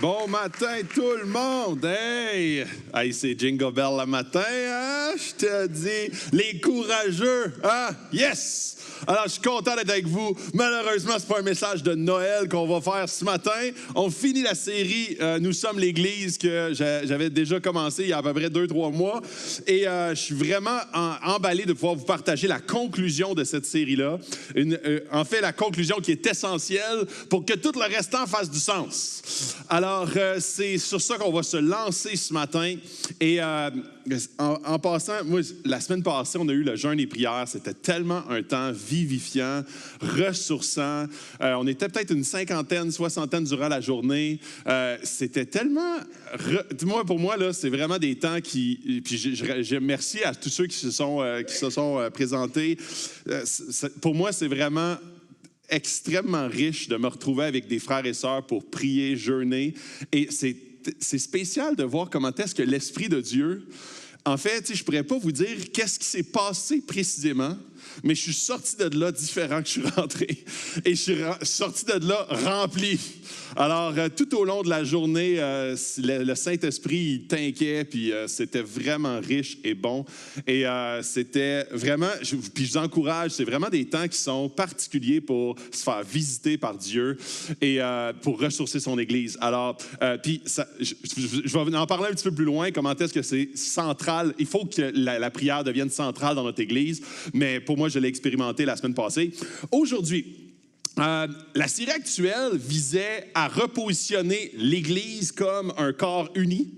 Bon matin tout le monde! Hey, c'est Jingle Bell le matin, hein? Je te dis, les courageux, hein? Yes! Alors, je suis content d'être avec vous. Malheureusement, c'est pas un message de Noël qu'on va faire ce matin. On finit la série Nous sommes l'Église que j'avais déjà commencé il y a à peu près 2-3 mois. Et je suis vraiment emballé de pouvoir vous partager la conclusion de cette série-là. En fait, la conclusion qui est essentielle pour que tout le restant fasse du sens. Alors, c'est sur ça qu'on va se lancer ce matin. Et en passant, moi, la semaine passée, on a eu le jeûne et prière. C'était tellement un temps vivifiant, ressourçant. On était peut-être une 50aine, 60aine durant la journée. C'était tellement... Pour moi, là, c'est vraiment des temps qui... Puis je remercie à tous ceux qui se sont présentés. Pour moi, c'est vraiment extrêmement riche de me retrouver avec des frères et sœurs pour prier, jeûner. Et c'est spécial de voir comment est-ce que l'Esprit de Dieu... En fait, je ne pourrais pas vous dire qu'est-ce qui s'est passé précisément, mais je suis sorti de là différent que je suis rentré. Et je suis sorti de là rempli. Alors, tout au long de la journée, le Saint-Esprit, il t'inquiète, puis c'était vraiment riche et bon. Et c'était vraiment, puis je vous encourage, c'est vraiment des temps qui sont particuliers pour se faire visiter par Dieu et pour ressourcer son Église. Alors, puis je vais en parler un petit peu plus loin, comment est-ce que c'est central. Il faut que la prière devienne centrale dans notre Église, mais pour moi, je l'ai expérimenté la semaine passée. Aujourd'hui, la série actuelle visait à repositionner l'Église comme un corps uni.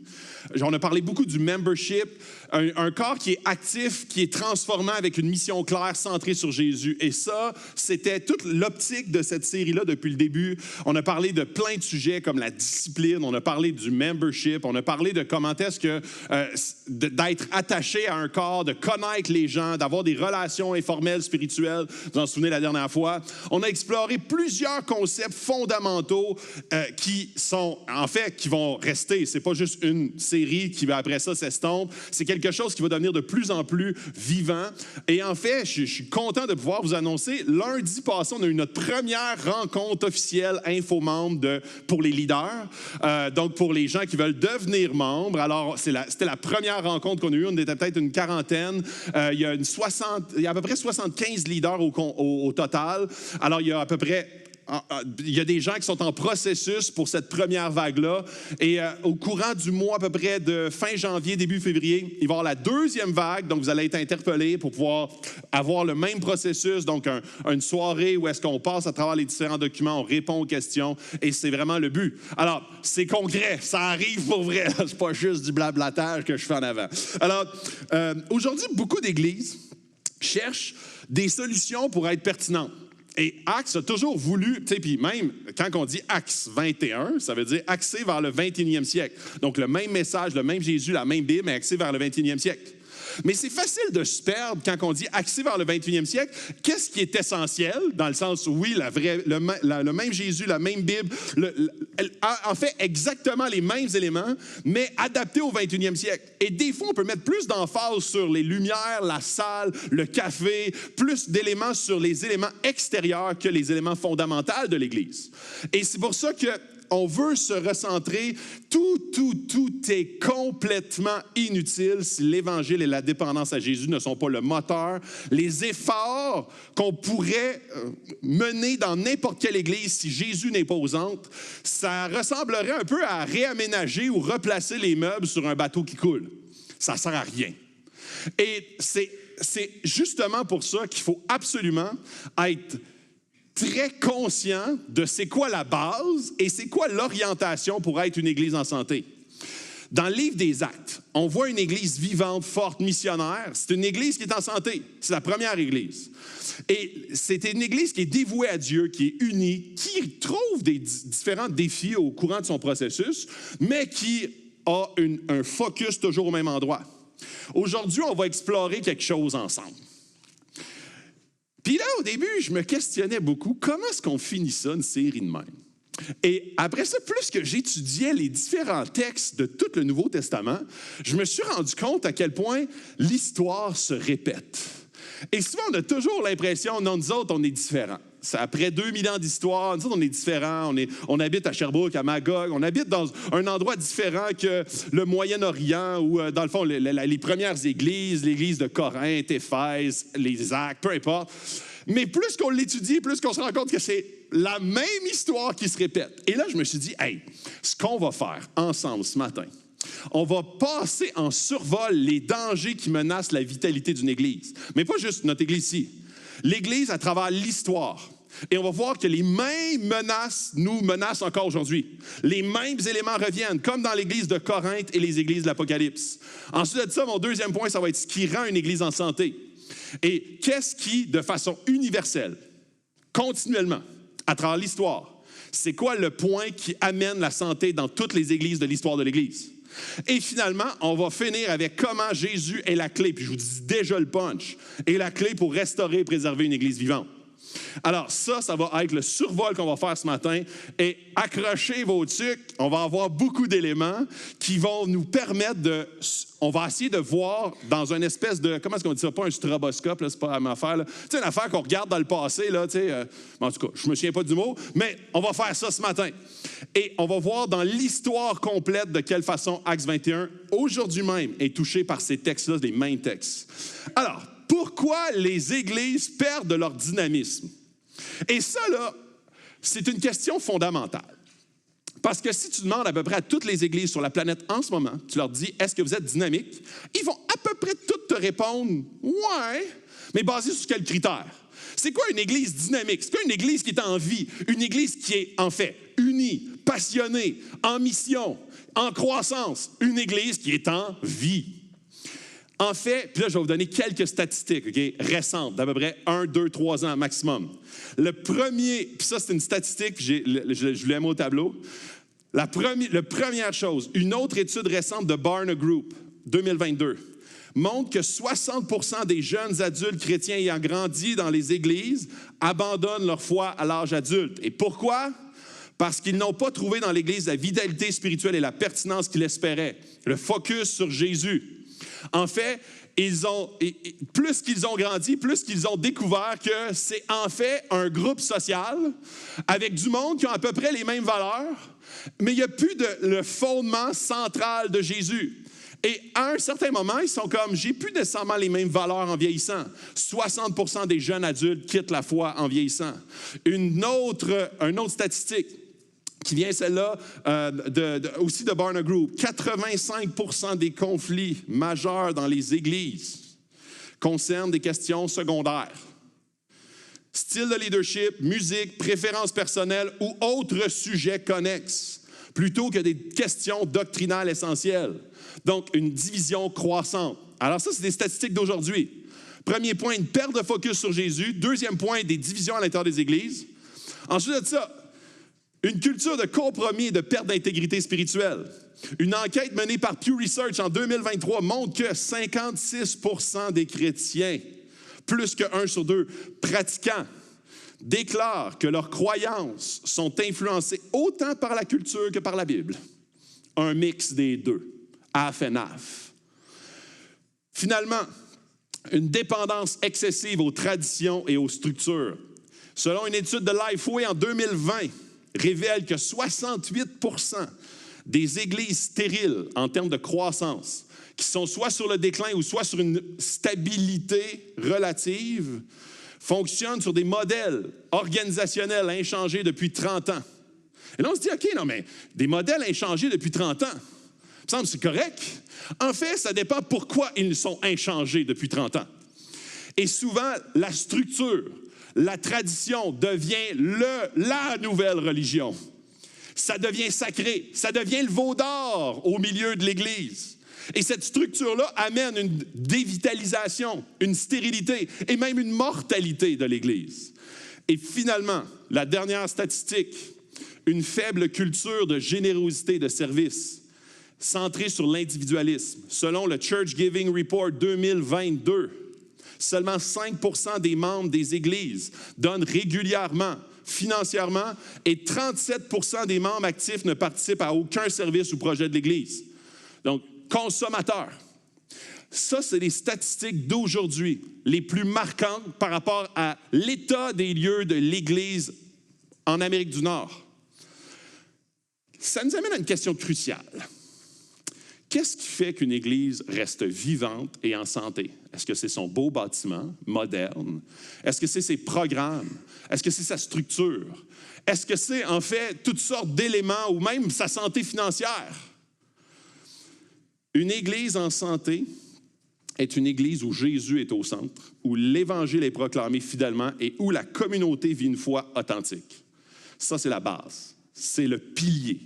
On a parlé beaucoup du membership, un corps qui est actif, qui est transformant avec une mission claire centrée sur Jésus. Et ça, c'était toute l'optique de cette série-là depuis le début. On a parlé de plein de sujets comme la discipline, on a parlé du membership, on a parlé de comment est-ce que d'être attaché à un corps, de connaître les gens, d'avoir des relations informelles, spirituelles. Vous en souvenez la dernière fois. On a exploré plusieurs concepts fondamentaux qui vont rester. C'est pas juste une série qui va après ça s'estompe. C'est quelque chose qui va devenir de plus en plus vivant. Et en fait, je suis content de pouvoir vous annoncer, lundi passé, on a eu notre première rencontre officielle info-membre pour les leaders. Donc, pour les gens qui veulent devenir membres. Alors, c'était la première rencontre qu'on a eue. On était peut-être une quarantaine. Il y a à peu près 75 leaders au total. Alors, il y a des gens qui sont en processus pour cette première vague-là. Et au courant du mois à peu près de fin janvier, début février, il va y avoir la deuxième vague. Donc, vous allez être interpellés pour pouvoir avoir le même processus. Donc, une soirée où est-ce qu'on passe à travers les différents documents, on répond aux questions. Et c'est vraiment le but. Alors, c'est concret. Ça arrive pour vrai. C'est pas juste du blablatage que je fais en avant. Alors, aujourd'hui, beaucoup d'églises cherchent des solutions pour être pertinentes. Et Axe a toujours voulu, tu sais, puis même quand on dit Axe 21, ça veut dire axé vers le 21e siècle. Donc le même message, le même Jésus, la même Bible, mais axé vers le 21e siècle. Mais c'est facile de se perdre quand on dit axé vers le 21e siècle. Qu'est-ce qui est essentiel? Dans le sens où, oui, le même Jésus, la même Bible, en fait exactement les mêmes éléments, mais adaptés au 21e siècle. Et des fois, on peut mettre plus d'emphase sur les lumières, la salle, le café, plus d'éléments sur les éléments extérieurs que les éléments fondamentaux de l'Église. Et c'est pour ça que on veut se recentrer. Tout est complètement inutile si l'Évangile et la dépendance à Jésus ne sont pas le moteur. Les efforts qu'on pourrait mener dans n'importe quelle église si Jésus n'est pas au centre, ça ressemblerait un peu à réaménager ou replacer les meubles sur un bateau qui coule. Ça ne sert à rien. Et c'est justement pour ça qu'il faut absolument être très conscient de c'est quoi la base et c'est quoi l'orientation pour être une église en santé. Dans le livre des Actes, on voit une église vivante, forte, missionnaire. C'est une église qui est en santé. C'est la première église. Et c'est une église qui est dévouée à Dieu, qui est unie, qui trouve des différents défis au courant de son processus, mais qui a un focus toujours au même endroit. Aujourd'hui, on va explorer quelque chose ensemble. Puis là, au début, je me questionnais beaucoup, comment est-ce qu'on finit ça, une série de même? Et après ça, plus que j'étudiais les différents textes de tout le Nouveau Testament, je me suis rendu compte à quel point l'histoire se répète. Et souvent, on a toujours l'impression, non, nous autres, on est différents. après 2000 ans d'histoire, nous autres, on est différents. On habite à Sherbrooke, à Magog. On habite dans un endroit différent que le Moyen-Orient où, dans le fond, les premières églises, l'église de Corinthe, Éphèse, les Actes, peu importe. Mais plus qu'on l'étudie, plus qu'on se rend compte que c'est la même histoire qui se répète. Et là, je me suis dit, hey, ce qu'on va faire ensemble ce matin, on va passer en survol les dangers qui menacent la vitalité d'une église. Mais pas juste notre église ici. L'Église à travers l'histoire. Et on va voir que les mêmes menaces nous menacent encore aujourd'hui. Les mêmes éléments reviennent, comme dans l'Église de Corinthe et les églises de l'Apocalypse. Ensuite de ça, mon deuxième point, ça va être ce qui rend une Église en santé. Et qu'est-ce qui, de façon universelle, continuellement, à travers l'histoire, c'est quoi le point qui amène la santé dans toutes les églises de l'histoire de l'Église? Et finalement, on va finir avec comment Jésus est la clé. Puis je vous dis déjà le punch. Est la clé pour restaurer et préserver une Église vivante. Alors ça va être le survol qu'on va faire ce matin. Et accrochez vos tucs, on va avoir beaucoup d'éléments qui vont nous permettre de... On va essayer de voir dans une espèce de... Comment est-ce qu'on dit ça? Pas un stroboscope, là, c'est pas ma affaire. Tu sais, une affaire qu'on regarde dans le passé, là, tu sais... en tout cas, je me souviens pas du mot, mais on va faire ça ce matin. Et on va voir dans l'histoire complète de quelle façon Actes 21, aujourd'hui même, est touché par ces textes-là, les mêmes textes. Alors, pourquoi les églises perdent leur dynamisme? Et ça, là, c'est une question fondamentale. Parce que si tu demandes à peu près à toutes les églises sur la planète en ce moment, tu leur dis, est-ce que vous êtes dynamique? Ils vont à peu près toutes te répondre, ouais, mais basé sur quels critères? C'est quoi une église dynamique? C'est quoi une église qui est en vie? Une église qui est, en fait, unie, passionnée, en mission, en croissance. Une église qui est en vie. En fait, puis là, je vais vous donner quelques statistiques récentes, d'à peu près 1, 2, 3 ans maximum. Le premier, puis ça, c'est une statistique, puis je l'ai mis au tableau. La première chose, une autre étude récente de Barna Group, 2022, montre que 60% des jeunes adultes chrétiens ayant grandi dans les églises abandonnent leur foi à l'âge adulte. Et pourquoi? Parce qu'ils n'ont pas trouvé dans l'Église la vitalité spirituelle et la pertinence qu'ils espéraient, le focus sur Jésus. En fait, plus qu'ils ont grandi, plus qu'ils ont découvert que c'est en fait un groupe social avec du monde qui a à peu près les mêmes valeurs, mais il n'y a plus le fondement central de Jésus. Et à un certain moment, ils sont comme, j'ai plus nécessairement les mêmes valeurs en vieillissant. 60% des jeunes adultes quittent la foi en vieillissant. Une autre statistique qui vient celle-là aussi de Barna Group. 85% des conflits majeurs dans les églises concernent des questions secondaires. Style de leadership, musique, préférences personnelles ou autres sujets connexes, plutôt que des questions doctrinales essentielles. Donc, une division croissante. Alors ça, c'est des statistiques d'aujourd'hui. Premier point, une perte de focus sur Jésus. Deuxième point, des divisions à l'intérieur des églises. Ensuite de ça, une culture de compromis et de perte d'intégrité spirituelle. Une enquête menée par Pew Research en 2023 montre que 56% des chrétiens, plus que 1 sur 2 pratiquants, déclarent que leurs croyances sont influencées autant par la culture que par la Bible. Un mix des deux. Half and half. Finalement, une dépendance excessive aux traditions et aux structures. Selon une étude de Lifeway en 2020, révèle que 68% des églises stériles en termes de croissance, qui sont soit sur le déclin ou soit sur une stabilité relative, fonctionnent sur des modèles organisationnels inchangés depuis 30 ans. Et là, on se dit, OK, non, mais des modèles inchangés depuis 30 ans, il me semble que c'est correct. En fait, ça dépend pourquoi ils sont inchangés depuis 30 ans. Et souvent, la structure, la tradition devient la nouvelle religion. Ça devient sacré, ça devient le veau d'or au milieu de l'Église. Et cette structure-là amène une dévitalisation, une stérilité et même une mortalité de l'Église. Et finalement, la dernière statistique, une faible culture de générosité de service, centrée sur l'individualisme. Selon le Church Giving Report 2022, seulement 5% des membres des églises donnent régulièrement, financièrement, et 37% des membres actifs ne participent à aucun service ou projet de l'Église. Donc, consommateurs. Ça, c'est les statistiques d'aujourd'hui, les plus marquantes par rapport à l'état des lieux de l'Église en Amérique du Nord. Ça nous amène à une question cruciale. Qu'est-ce qui fait qu'une Église reste vivante et en santé? Est-ce que c'est son beau bâtiment moderne? Est-ce que c'est ses programmes? Est-ce que c'est sa structure? Est-ce que c'est, en fait, toutes sortes d'éléments ou même sa santé financière? Une Église en santé est une Église où Jésus est au centre, où l'Évangile est proclamé fidèlement et où la communauté vit une foi authentique. Ça, c'est la base. C'est le pilier.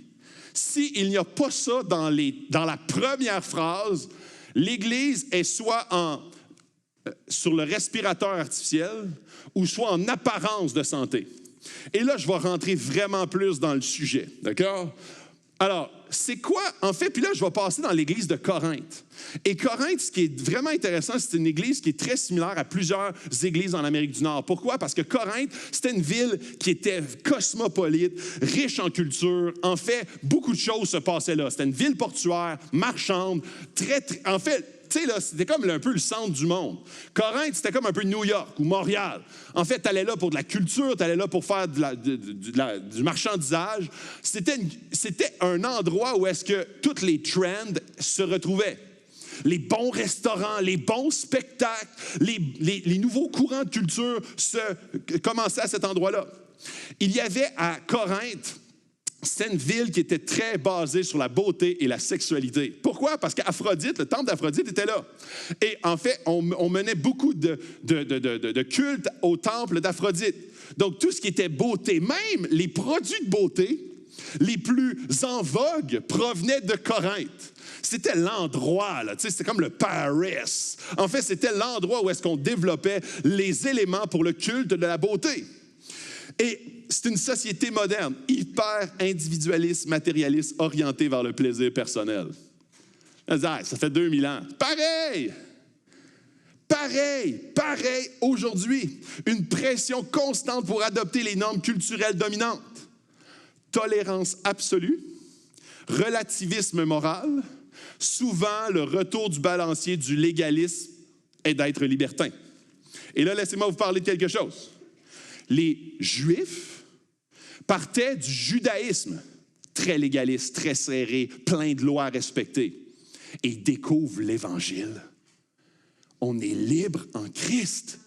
S'il n'y a pas ça dans la première phrase, l'Église est soit sur le respirateur artificiel ou soit en apparence de santé. Et là, je vais rentrer vraiment plus dans le sujet, d'accord? Alors, c'est quoi, en fait, puis là, je vais passer dans l'église de Corinthe. Et Corinthe, ce qui est vraiment intéressant, c'est une église qui est très similaire à plusieurs églises en Amérique du Nord. Pourquoi? Parce que Corinthe, c'était une ville qui était cosmopolite, riche en culture. En fait, beaucoup de choses se passaient là. C'était une ville portuaire, marchande, en fait, tu sais, là, c'était comme un peu le centre du monde. Corinthe, c'était comme un peu New York ou Montréal. En fait, tu allais là pour de la culture, tu allais là pour faire du marchandisage. C'était un endroit où est-ce que toutes les trends se retrouvaient. Les bons restaurants, les bons spectacles, les nouveaux courants de culture commençaient à cet endroit-là. Il y avait à Corinthe, c'était une ville qui était très basée sur la beauté et la sexualité. Pourquoi? Parce qu'Aphrodite, le temple d'Aphrodite était là. Et en fait, on menait beaucoup de culte au temple d'Aphrodite. Donc, tout ce qui était beauté, même les produits de beauté les plus en vogue provenaient de Corinthe. C'était l'endroit, là, c'était comme le Paris. En fait, c'était l'endroit où est-ce qu'on développait les éléments pour le culte de la beauté. Et c'est une société moderne, hyper individualiste, matérialiste, orientée vers le plaisir personnel. Ça fait 2000 ans. Pareil aujourd'hui. Une pression constante pour adopter les normes culturelles dominantes. Tolérance absolue, relativisme moral, souvent le retour du balancier du légalisme est d'être libertin. Et là, laissez-moi vous parler de quelque chose. Les Juifs partaient du judaïsme, très légaliste, très serré, plein de lois à respecter, et découvrent l'Évangile. On est libre en Christ.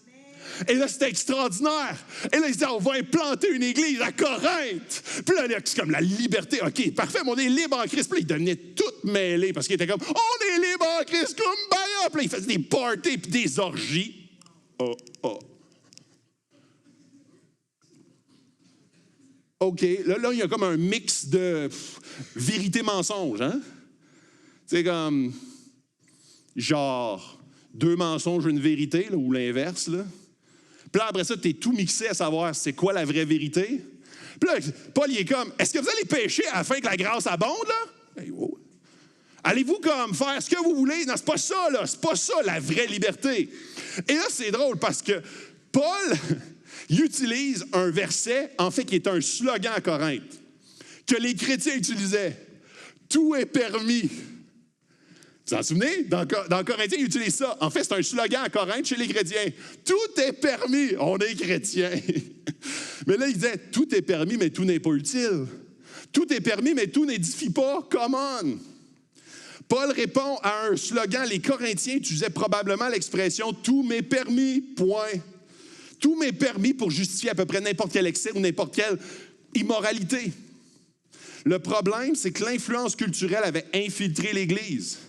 Et là, c'était extraordinaire. Et là, ils disaient, on va implanter une église à Corinthe. Puis là, c'est comme la liberté. OK, parfait, mais on est libre en Christ. Puis là, ils devenaient tout mêlés parce qu'ils étaient comme, on est libre en Christ, comme Baya. Puis là, ils faisaient des parties puis des orgies. OK, là, il y a comme un mix de vérité-mensonge, hein? C'est comme, genre, 2 mensonges, une vérité, là, ou l'inverse, là. Puis là, après ça, tu es tout mixé à savoir c'est quoi la vraie vérité. Puis là, Paul, il est comme, est-ce que vous allez pécher afin que la grâce abonde, là? Hey, wow. Allez-vous comme faire ce que vous voulez? Non, c'est pas ça, là. C'est pas ça, la vraie liberté. Et là, c'est drôle parce que Paul, il utilise un verset, en fait, qui est un slogan à Corinthe, que les chrétiens utilisaient. Tout est permis. Vous vous en souvenez? Dans Corinthiens, il utilise ça. En fait, c'est un slogan à Corinthe chez les chrétiens. Tout est permis. On est chrétiens. Mais là, il disait, tout est permis, mais tout n'est pas utile. Tout est permis, mais tout n'édifie pas. Come on! Paul répond à un slogan. Les Corinthiens utilisaient probablement l'expression « tout m'est permis », point. Tout m'est permis pour justifier à peu près n'importe quel excès ou n'importe quelle immoralité. Le problème, c'est que l'influence culturelle avait infiltré l'Église.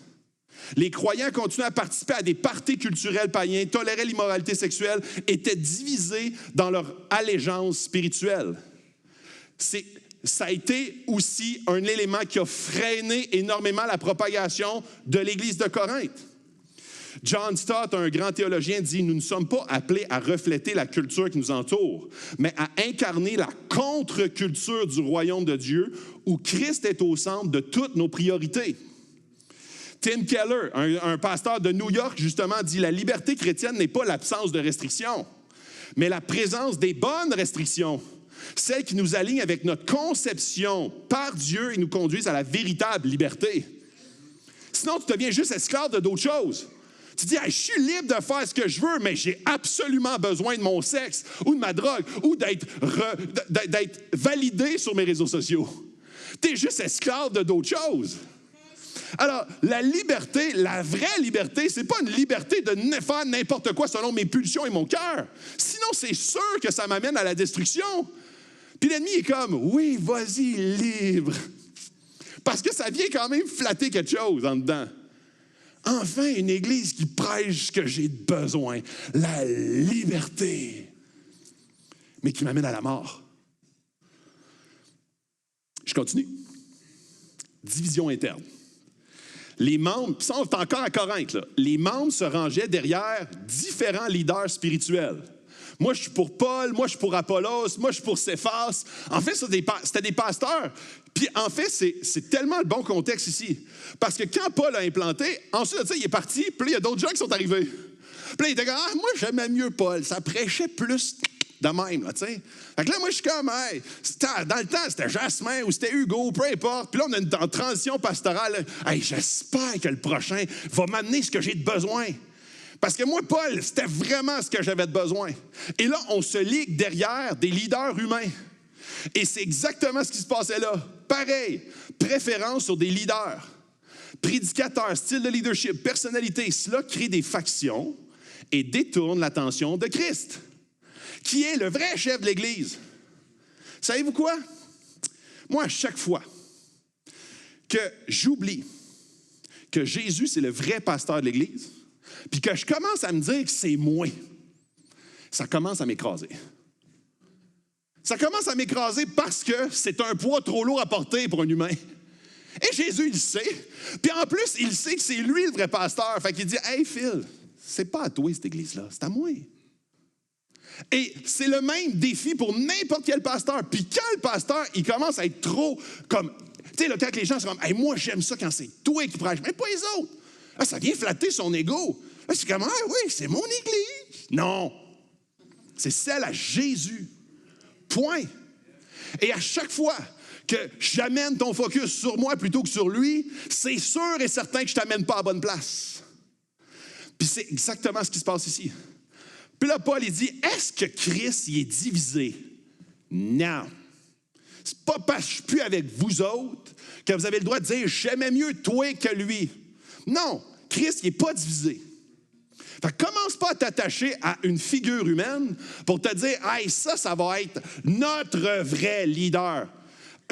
Les croyants continuaient à participer à des parties culturelles païens, toléraient l'immoralité sexuelle, étaient divisés dans leur allégeance spirituelle. Ça a été aussi un élément qui a freiné énormément la propagation de l'Église de Corinthe. John Stott, un grand théologien, dit « Nous ne sommes pas appelés à refléter la culture qui nous entoure, mais à incarner la contre-culture du royaume de Dieu où Christ est au centre de toutes nos priorités. » Tim Keller, un pasteur de New York, justement, dit « La liberté chrétienne n'est pas l'absence de restrictions, mais la présence des bonnes restrictions, celles qui nous alignent avec notre conception par Dieu et nous conduisent à la véritable liberté. Sinon, tu deviens juste esclave de d'autres choses. Tu dis, hey, je suis libre de faire ce que je veux, mais j'ai absolument besoin de mon sexe ou de ma drogue ou d'être validé sur mes réseaux sociaux. Tu es juste esclave de d'autres choses. Alors, la liberté, la vraie liberté, c'est pas une liberté de faire n'importe quoi selon mes pulsions et mon cœur. Sinon, c'est sûr que ça m'amène à la destruction. Puis l'ennemi est comme, oui, vas-y, libre. Parce que ça vient quand même flatter quelque chose en dedans. Enfin, une église qui prêche ce que j'ai besoin, la liberté, mais qui m'amène à la mort. Je continue. Division interne. Les membres, ça on est encore à Corinthe, là. Les membres se rangeaient derrière différents leaders spirituels. Moi, je suis pour Paul, moi, je suis pour Apollos, moi, je suis pour Céphas. En fait, c'était des pasteurs. Puis, en fait, c'est tellement le bon contexte ici. Parce que quand Paul a implanté, ensuite, il est parti, puis il y a d'autres gens qui sont arrivés. Puis là, il était comme, moi, j'aimais mieux Paul. Ça prêchait plus de même, tu sais. Fait que là, moi, je suis comme, hey, dans le temps, c'était Jasmin ou c'était Hugo, peu importe. Puis là, on est en transition pastorale. Hey, j'espère que le prochain va m'amener ce que j'ai de besoin. Parce que moi, Paul, c'était vraiment ce que j'avais de besoin. Et là, on se ligue derrière des leaders humains. Et c'est exactement ce qui se passait là. Pareil, préférence sur des leaders, prédicateurs, style de leadership, personnalité. Cela crée des factions et détourne l'attention de Christ, qui est le vrai chef de l'Église. Savez-vous quoi? Moi, à chaque fois que j'oublie que Jésus, c'est le vrai pasteur de l'Église, puis que je commence à me dire que c'est moi, ça commence à m'écraser. Ça commence à m'écraser parce que c'est un poids trop lourd à porter pour un humain. Et Jésus, il le sait. Puis en plus, il sait que c'est lui le vrai pasteur. Fait qu'il dit, « Hey Phil, c'est pas à toi cette église-là, c'est à moi. » Et c'est le même défi pour n'importe quel pasteur. Puis quand le pasteur, il commence à être trop comme... Tu sais, là, quand les gens sont comme, « Hey, moi, j'aime ça quand c'est toi qui prêches, mais pas les autres. » Là, ça vient flatter son ego. Là, c'est comme, « Ah oui, c'est mon église. » Non, c'est celle à Jésus. Point. Et à chaque fois que j'amène ton focus sur moi plutôt que sur lui, c'est sûr et certain que je ne t'amène pas à la bonne place. Puis c'est exactement ce qui se passe ici. Puis là, Paul, il dit, est-ce que Christ il est divisé? Non. C'est pas parce que je suis plus avec vous autres que vous avez le droit de dire, j'aimais mieux toi que lui. Non, Christ, il n'est pas divisé. Fait que commence pas à t'attacher à une figure humaine pour te dire, hey, ça va être notre vrai leader.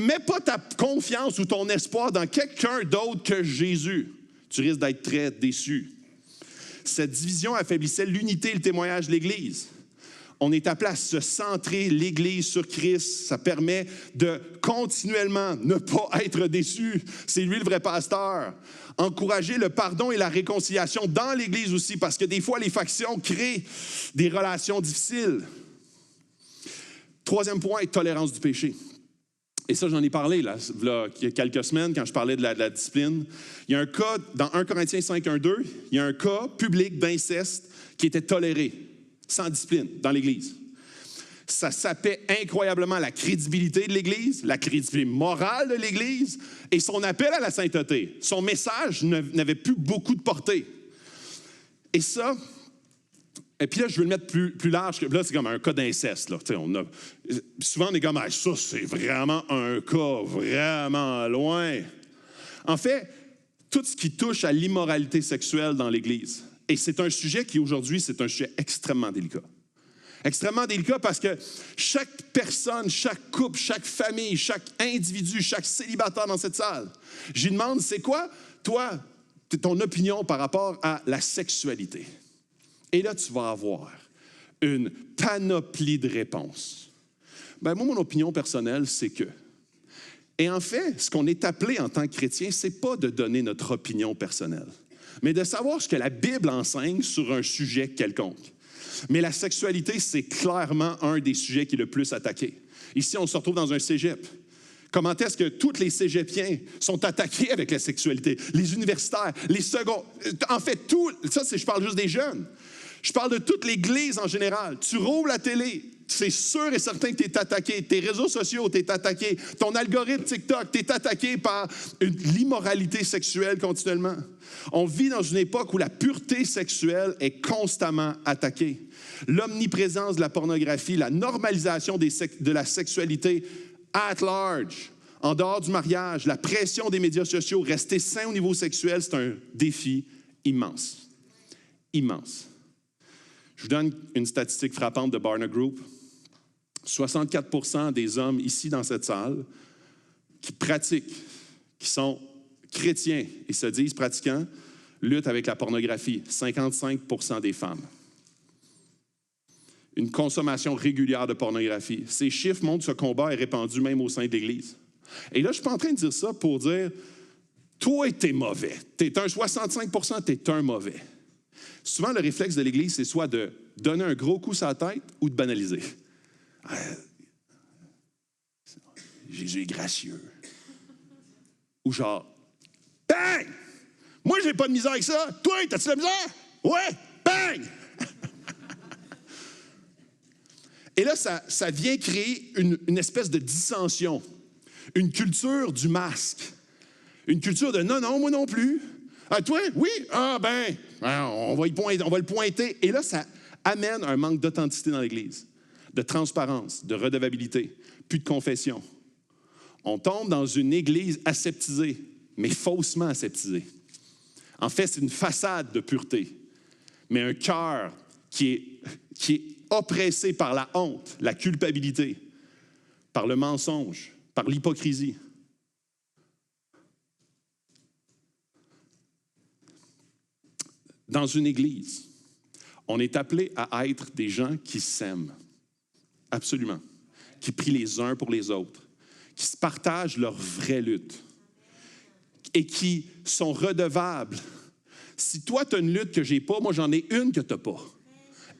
Mets pas ta confiance ou ton espoir dans quelqu'un d'autre que Jésus. Tu risques d'être très déçu. Cette division affaiblissait l'unité et le témoignage de l'Église. On est appelé à se centrer l'Église sur Christ. Ça permet de continuellement ne pas être déçu. C'est lui le vrai pasteur. Encourager le pardon et la réconciliation dans l'Église aussi, parce que des fois, les factions créent des relations difficiles. Troisième point, tolérance du péché. Et ça, j'en ai parlé là, il y a quelques semaines quand je parlais de la discipline. Il y a un cas, dans 1 Corinthiens 5, 1, 2, il y a un cas public d'inceste qui était toléré, sans discipline, dans l'Église. Ça sapait incroyablement la crédibilité de l'Église, la crédibilité morale de l'Église et son appel à la sainteté. Son message n'avait plus beaucoup de portée. Et ça, et puis là, je veux le mettre plus large. Là, c'est comme un cas d'inceste. Là. Souvent, on est comme, ah, ça, c'est vraiment un cas vraiment loin. En fait, tout ce qui touche à l'immoralité sexuelle dans l'Église, et c'est un sujet qui, aujourd'hui, c'est un sujet extrêmement délicat. Extrêmement délicat parce que chaque personne, chaque couple, chaque famille, chaque individu, chaque célibataire dans cette salle, je lui demande, c'est quoi, toi, ton opinion par rapport à la sexualité? Et là, tu vas avoir une panoplie de réponses. Moi, mon opinion personnelle, c'est que... Et en fait, ce qu'on est appelé en tant que chrétien, c'est pas de donner notre opinion personnelle, mais de savoir ce que la Bible enseigne sur un sujet quelconque. Mais la sexualité, c'est clairement un des sujets qui est le plus attaqué. Ici, on se retrouve dans un cégep. Comment est-ce que tous les cégepiens sont attaqués avec la sexualité? Les universitaires, les seconds... En fait, tout... Ça, je parle juste des jeunes. Je parle de toute l'Église en général. Tu rouvres la télé, c'est sûr et certain que tu es attaqué. Tes réseaux sociaux, tu es attaqué. Ton algorithme TikTok, tu es attaqué par l'immoralité sexuelle continuellement. On vit dans une époque où la pureté sexuelle est constamment attaquée. L'omniprésence de la pornographie, la normalisation de la sexualité at large, en dehors du mariage, la pression des médias sociaux, rester sain au niveau sexuel, c'est un défi immense. Immense. Je vous donne une statistique frappante de Barna Group. 64% des hommes ici dans cette salle qui pratiquent, qui sont chrétiens et se disent pratiquants, luttent avec la pornographie. 55% des femmes. Une consommation régulière de pornographie. Ces chiffres montrent que ce combat est répandu même au sein de l'Église. Et là, je ne suis pas en train de dire ça pour dire « Toi, t'es mauvais. T'es un 65%, t'es un mauvais. » Souvent, le réflexe de l'Église, c'est soit de donner un gros coup sur la tête ou de banaliser. Jésus est gracieux. Ou genre, bang! Moi, j'ai pas de misère avec ça. Toi, t'as-tu de la misère? Ouais, bang! Et là, ça vient créer une espèce de dissension, une culture du masque, une culture de non, moi non plus. Ah, toi, oui? Ah, ben, on va le pointer. Et là, ça amène un manque d'authenticité dans l'Église, de transparence, de redevabilité, plus de confession. On tombe dans une Église aseptisée, mais faussement aseptisée. En fait, c'est une façade de pureté, mais un cœur qui est oppressé par la honte, la culpabilité, par le mensonge, par l'hypocrisie. Dans une Église, on est appelé à être des gens qui s'aiment, absolument, qui prient les uns pour les autres, qui se partagent leur vraie lutte et qui sont redevables. Si toi, tu as une lutte que je n'ai pas, moi, j'en ai une que tu n'as pas.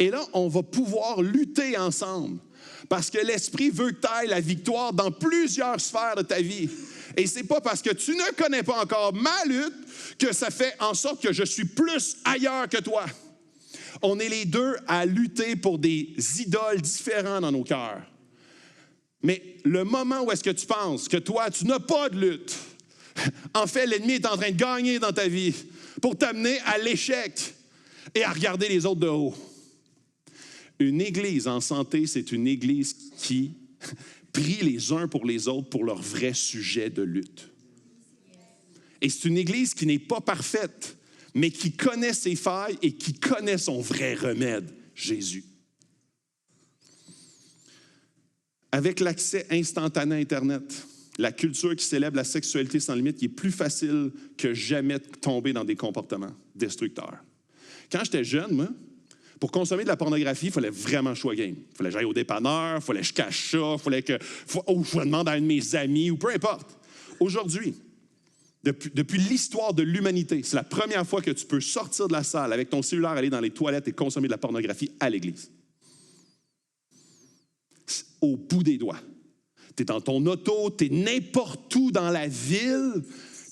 Et là, on va pouvoir lutter ensemble parce que l'Esprit veut que tu ailles la victoire dans plusieurs sphères de ta vie. Et ce n'est pas parce que tu ne connais pas encore ma lutte que ça fait en sorte que je suis plus ailleurs que toi. On est les deux à lutter pour des idoles différentes dans nos cœurs. Mais le moment où est-ce que tu penses que toi, tu n'as pas de lutte, en fait, l'ennemi est en train de gagner dans ta vie pour t'amener à l'échec et à regarder les autres de haut. Une Église en santé, c'est une Église qui prie les uns pour les autres pour leur vrai sujet de lutte. Et c'est une Église qui n'est pas parfaite, mais qui connaît ses failles et qui connaît son vrai remède, Jésus. Avec l'accès instantané à Internet, la culture qui célèbre la sexualité sans limite, il est plus facile que jamais de tomber dans des comportements destructeurs. Quand j'étais jeune, moi, pour consommer de la pornographie, il fallait vraiment choix game. Il fallait que j'aille au dépanneur, il fallait que je cache ça, il fallait que je demande à un de mes amis, ou peu importe. Aujourd'hui, depuis l'histoire de l'humanité, c'est la première fois que tu peux sortir de la salle avec ton cellulaire, aller dans les toilettes et consommer de la pornographie à l'Église. Au bout des doigts. Tu es dans ton auto, tu es n'importe où dans la ville.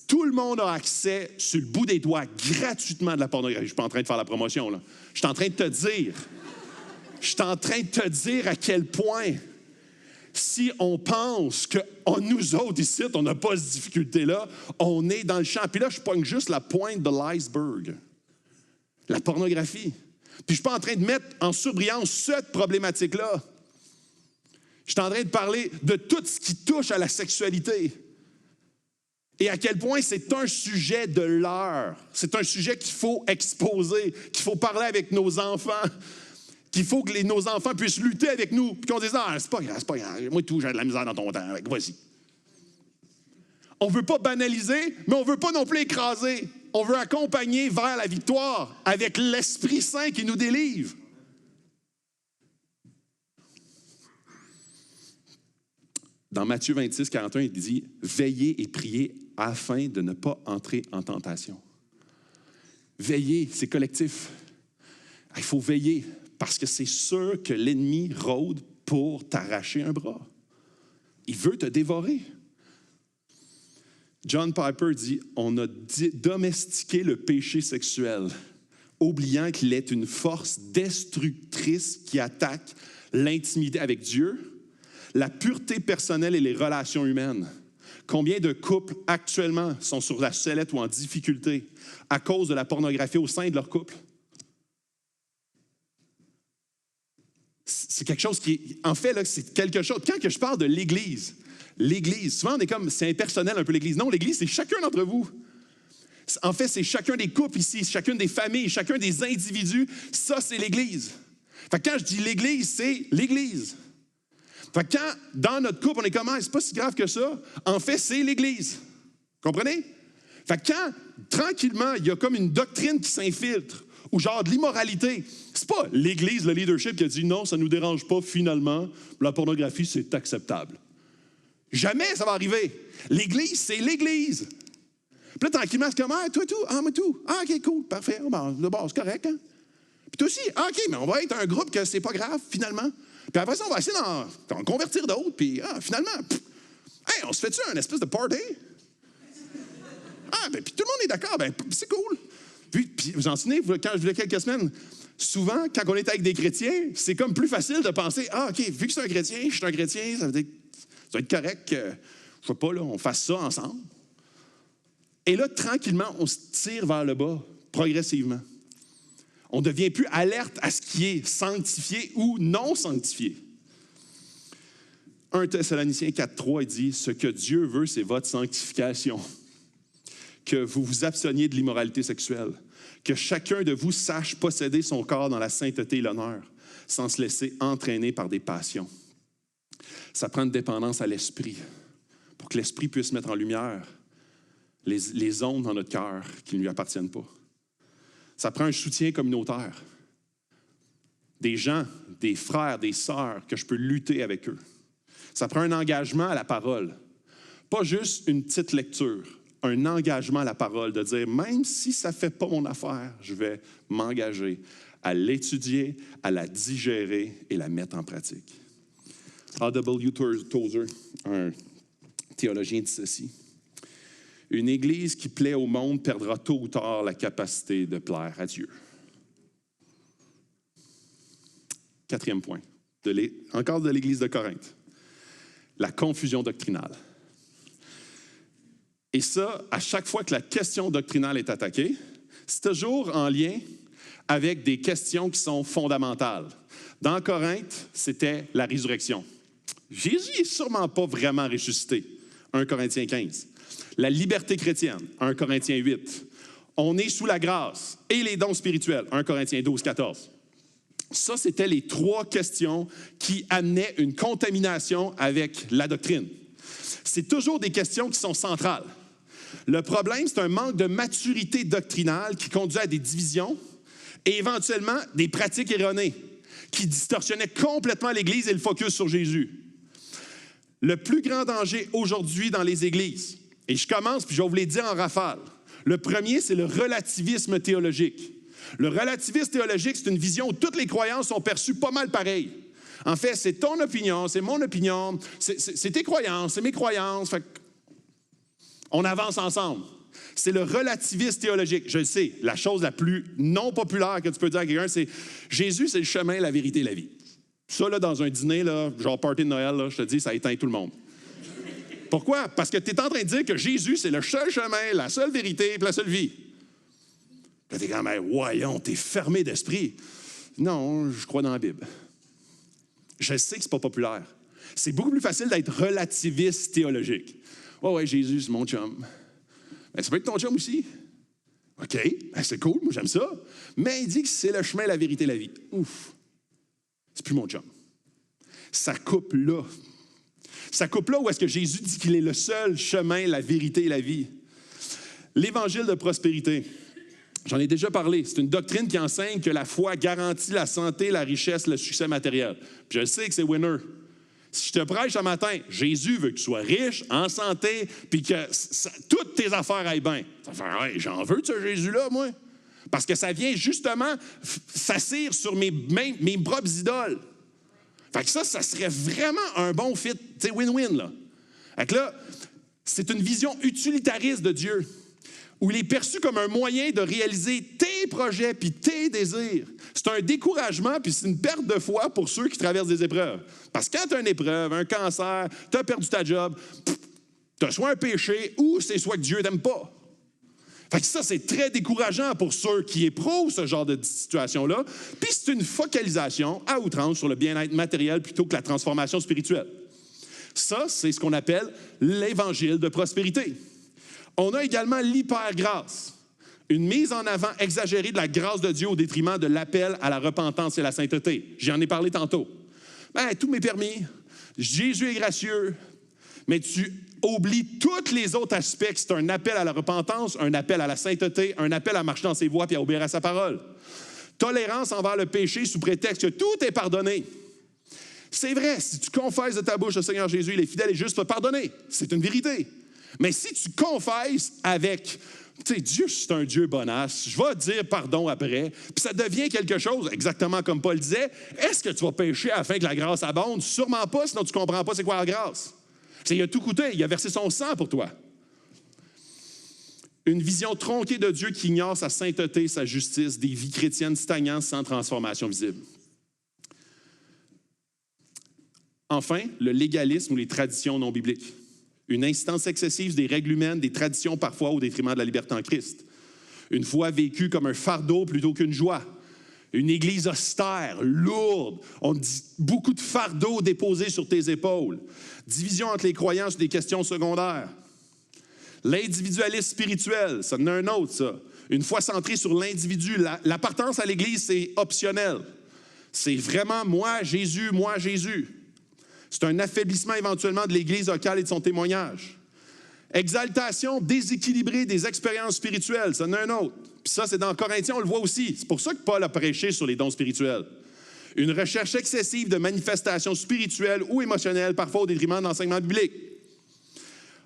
Tout le monde a accès sur le bout des doigts gratuitement de la pornographie. Je ne suis pas en train de faire la promotion, là. Je suis en train de te dire à quel point, si on pense que nous autres ici, on n'a pas cette difficulté-là, on est dans le champ. Puis là, je pogne juste la pointe de l'iceberg. La pornographie. Puis je ne suis pas en train de mettre en surbrillance cette problématique-là. Je suis en train de parler de tout ce qui touche à la sexualité. Et à quel point c'est un sujet de l'heure. C'est un sujet qu'il faut exposer, qu'il faut parler avec nos enfants, qu'il faut que nos enfants puissent lutter avec nous. Puis qu'on dise, ah, c'est pas grave. Moi, tout, j'ai de la misère dans ton temps. Voici. On ne veut pas banaliser, mais on ne veut pas non plus écraser. On veut accompagner vers la victoire avec l'Esprit Saint qui nous délivre. Dans Matthieu 26, 41, il dit « Veillez et priez afin de ne pas entrer en tentation. » Veillez, c'est collectif. Il faut veiller parce que c'est sûr que l'ennemi rôde pour t'arracher un bras. Il veut te dévorer. John Piper dit « On a domestiqué le péché sexuel, oubliant qu'il est une force destructrice qui attaque l'intimité avec Dieu, la pureté personnelle et les relations humaines. Combien de couples actuellement sont sur la sellette ou en difficulté à cause de la pornographie au sein de leur couple? C'est quelque chose qui, en fait, là, c'est quelque chose. Quand que je parle de l'Église, souvent on est comme, c'est impersonnel un peu l'Église. Non, l'Église, c'est chacun d'entre vous. En fait, c'est chacun des couples ici, chacune des familles, chacun des individus. Ça, c'est l'Église. Fait que quand je dis l'Église, c'est l'Église. Fait que quand, dans notre couple, on est comme, c'est pas si grave que ça, en fait, c'est l'Église. Comprenez? Fait que quand, tranquillement, il y a comme une doctrine qui s'infiltre, ou genre de l'immoralité, c'est pas l'Église, le leadership qui a dit non, ça ne nous dérange pas, finalement, la pornographie, c'est acceptable. Jamais ça va arriver. L'Église, c'est l'Église. Puis là, tranquillement, c'est comme, toi, tout, moi, tout. OK, cool, parfait. Bon, c'est correct, hein? Puis toi aussi, OK, mais on va être un groupe que c'est pas grave, finalement. Puis après ça, on va essayer d'en convertir d'autres, puis finalement, on se fait-tu un espèce de party? Puis tout le monde est d'accord, c'est cool. Puis vous en souvenez, quand je voulais quelques semaines, souvent, quand on est avec des chrétiens, c'est comme plus facile de penser, OK, vu que c'est un chrétien, je suis un chrétien, ça va être correct que, je sais pas, là, on fasse ça ensemble. Et là, tranquillement, on se tire vers le bas, progressivement. On ne devient plus alerte à ce qui est sanctifié ou non sanctifié. 1 Thessaloniciens 4.3, il dit, « Ce que Dieu veut, c'est votre sanctification. Que vous vous absteniez de l'immoralité sexuelle. Que chacun de vous sache posséder son corps dans la sainteté et l'honneur, sans se laisser entraîner par des passions. » Ça prend une dépendance à l'esprit, pour que l'esprit puisse mettre en lumière les ondes dans notre cœur qui ne lui appartiennent pas. Ça prend un soutien communautaire. Des gens, des frères, des sœurs, que je peux lutter avec eux. Ça prend un engagement à la parole. Pas juste une petite lecture, un engagement à la parole, de dire, même si ça ne fait pas mon affaire, je vais m'engager à l'étudier, à la digérer et la mettre en pratique. A.W. Tozer, un théologien, dit ceci. Une Église qui plaît au monde perdra tôt ou tard la capacité de plaire à Dieu. Quatrième point, encore de l'Église de Corinthe, la confusion doctrinale. Et ça, à chaque fois que la question doctrinale est attaquée, c'est toujours en lien avec des questions qui sont fondamentales. Dans Corinthe, c'était la résurrection. Jésus n'est sûrement pas vraiment ressuscité, 1 Corinthiens 15. La liberté chrétienne, 1 Corinthiens 8. On est sous la grâce et les dons spirituels, 1 Corinthiens 12, 14. Ça, c'était les trois questions qui amenaient une contamination avec la doctrine. C'est toujours des questions qui sont centrales. Le problème, c'est un manque de maturité doctrinale qui conduit à des divisions et éventuellement des pratiques erronées qui distorsionnaient complètement l'Église et le focus sur Jésus. Le plus grand danger aujourd'hui dans les églises, et je commence puis je vais vous les dire en rafale. Le premier, c'est le relativisme théologique. Le relativisme théologique, c'est une vision où toutes les croyances sont perçues pas mal pareilles. En fait, c'est ton opinion, c'est mon opinion, c'est tes croyances, c'est mes croyances. Fait on avance ensemble. C'est le relativisme théologique. Je le sais, la chose la plus non populaire que tu peux dire à quelqu'un, c'est Jésus, c'est le chemin, la vérité et la vie. Ça, là, dans un dîner, là, genre party de Noël, là, je te dis, ça éteint tout le monde. Pourquoi? Parce que tu es en train de dire que Jésus, c'est le seul chemin, la seule vérité et la seule vie. Là, tu es comme, voyons, tu es fermé d'esprit. Non, je crois dans la Bible. Je sais que ce n'est pas populaire. C'est beaucoup plus facile d'être relativiste théologique. Ouais, Jésus, c'est mon chum. Ça peut être ton chum aussi. OK, c'est cool, moi j'aime ça. Mais il dit que c'est le chemin, la vérité, la vie. Ouf, c'est plus mon chum. Ça coupe là. Ça coupe là où est-ce que Jésus dit qu'il est le seul chemin, la vérité et la vie. L'évangile de prospérité. J'en ai déjà parlé. C'est une doctrine qui enseigne que la foi garantit la santé, la richesse, le succès matériel. Puis je sais que c'est winner. Si je te prêche ce matin, Jésus veut que tu sois riche, en santé, puis que toutes tes affaires aillent bien. Ça fait, hey, j'en veux de ce Jésus-là, moi. Parce que ça vient justement s'assire sur mes propres idoles. Fait que ça serait vraiment un bon fit, tu sais, win-win, là. Fait que là, c'est une vision utilitariste de Dieu. où il est perçu comme un moyen de réaliser tes projets puis tes désirs. C'est un découragement puis c'est une perte de foi pour ceux qui traversent des épreuves. Parce que quand tu as une épreuve, un cancer, tu as perdu ta job, tu as soit un péché ou c'est soit que Dieu t'aime pas. Fait que ça, c'est très décourageant pour ceux qui éprouvent ce genre de situation-là. Puis c'est une focalisation à outrance sur le bien-être matériel plutôt que la transformation spirituelle. Ça, c'est ce qu'on appelle l'évangile de prospérité. On a également l'hypergrâce, une mise en avant exagérée de la grâce de Dieu au détriment de l'appel à la repentance et à la sainteté. J'en ai parlé tantôt. Tout m'est permis, Jésus est gracieux, mais tu oublies tous les autres aspects, que c'est un appel à la repentance, un appel à la sainteté, un appel à marcher dans ses voies et à obéir à sa parole. Tolérance envers le péché sous prétexte que tout est pardonné. C'est vrai, si tu confesses de ta bouche le Seigneur Jésus, il est fidèle et juste pour te pardonner. C'est une vérité. Mais si tu confesses avec, tu sais, Dieu, c'est un Dieu bonasse, je vais dire pardon après, puis ça devient quelque chose, exactement comme Paul disait, est-ce que tu vas pécher afin que la grâce abonde? Sûrement pas, sinon tu ne comprends pas c'est quoi la grâce. Il a tout coûté, il a versé son sang pour toi. Une vision tronquée de Dieu qui ignore sa sainteté, sa justice, des vies chrétiennes stagnantes sans transformation visible. Enfin, le légalisme ou les traditions non bibliques. Une instance excessive des règles humaines, des traditions parfois au détriment de la liberté en Christ. Une foi vécue comme un fardeau plutôt qu'une joie. Une église austère, lourde. On dit beaucoup de fardeaux déposés sur tes épaules. Division entre les croyants sur des questions secondaires. L'individualisme spirituel, ça en a un autre, ça. Une foi centrée sur l'individu. L'appartenance à l'église, c'est optionnel. C'est vraiment moi, Jésus, moi, Jésus. C'est un affaiblissement éventuellement de l'Église locale et de son témoignage. Exaltation déséquilibrée des expériences spirituelles, ça en a un autre. Puis ça, c'est dans Corinthiens, on le voit aussi. C'est pour ça que Paul a prêché sur les dons spirituels. Une recherche excessive de manifestations spirituelles ou émotionnelles, parfois au détriment de l'enseignement biblique.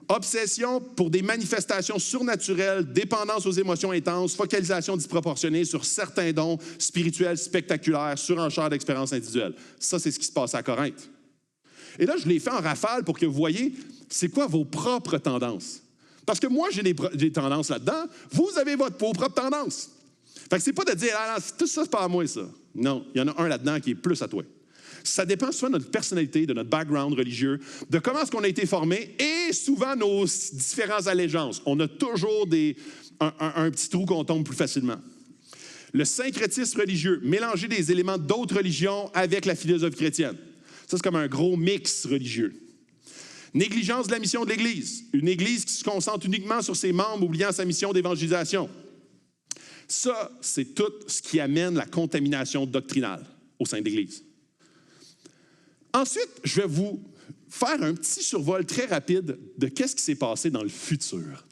Obsession pour des manifestations surnaturelles, dépendance aux émotions intenses, focalisation disproportionnée sur certains dons spirituels spectaculaires, surenchère d'expériences individuelles. Ça, c'est ce qui se passe à Corinthe. Et là, je l'ai fait en rafale pour que vous voyez c'est quoi vos propres tendances. Parce que moi, j'ai des tendances là-dedans. Vous avez vos propres tendances. Fait que c'est pas de dire, ah, non, tout ça, c'est pas à moi, ça. Non, il y en a un là-dedans qui est plus à toi. Ça dépend souvent de notre personnalité, de notre background religieux, de comment est-ce qu'on a été formé et souvent nos différentes allégeances. On a toujours un petit trou qu'on tombe plus facilement. Le syncrétisme religieux, mélanger des éléments d'autres religions avec la philosophie chrétienne. Ça, c'est comme un gros mix religieux. Négligence de la mission de l'Église. Une Église qui se concentre uniquement sur ses membres, oubliant sa mission d'évangélisation. Ça, c'est tout ce qui amène la contamination doctrinale au sein de l'Église. Ensuite, je vais vous faire un petit survol très rapide de qu'est-ce qui s'est passé dans le futur.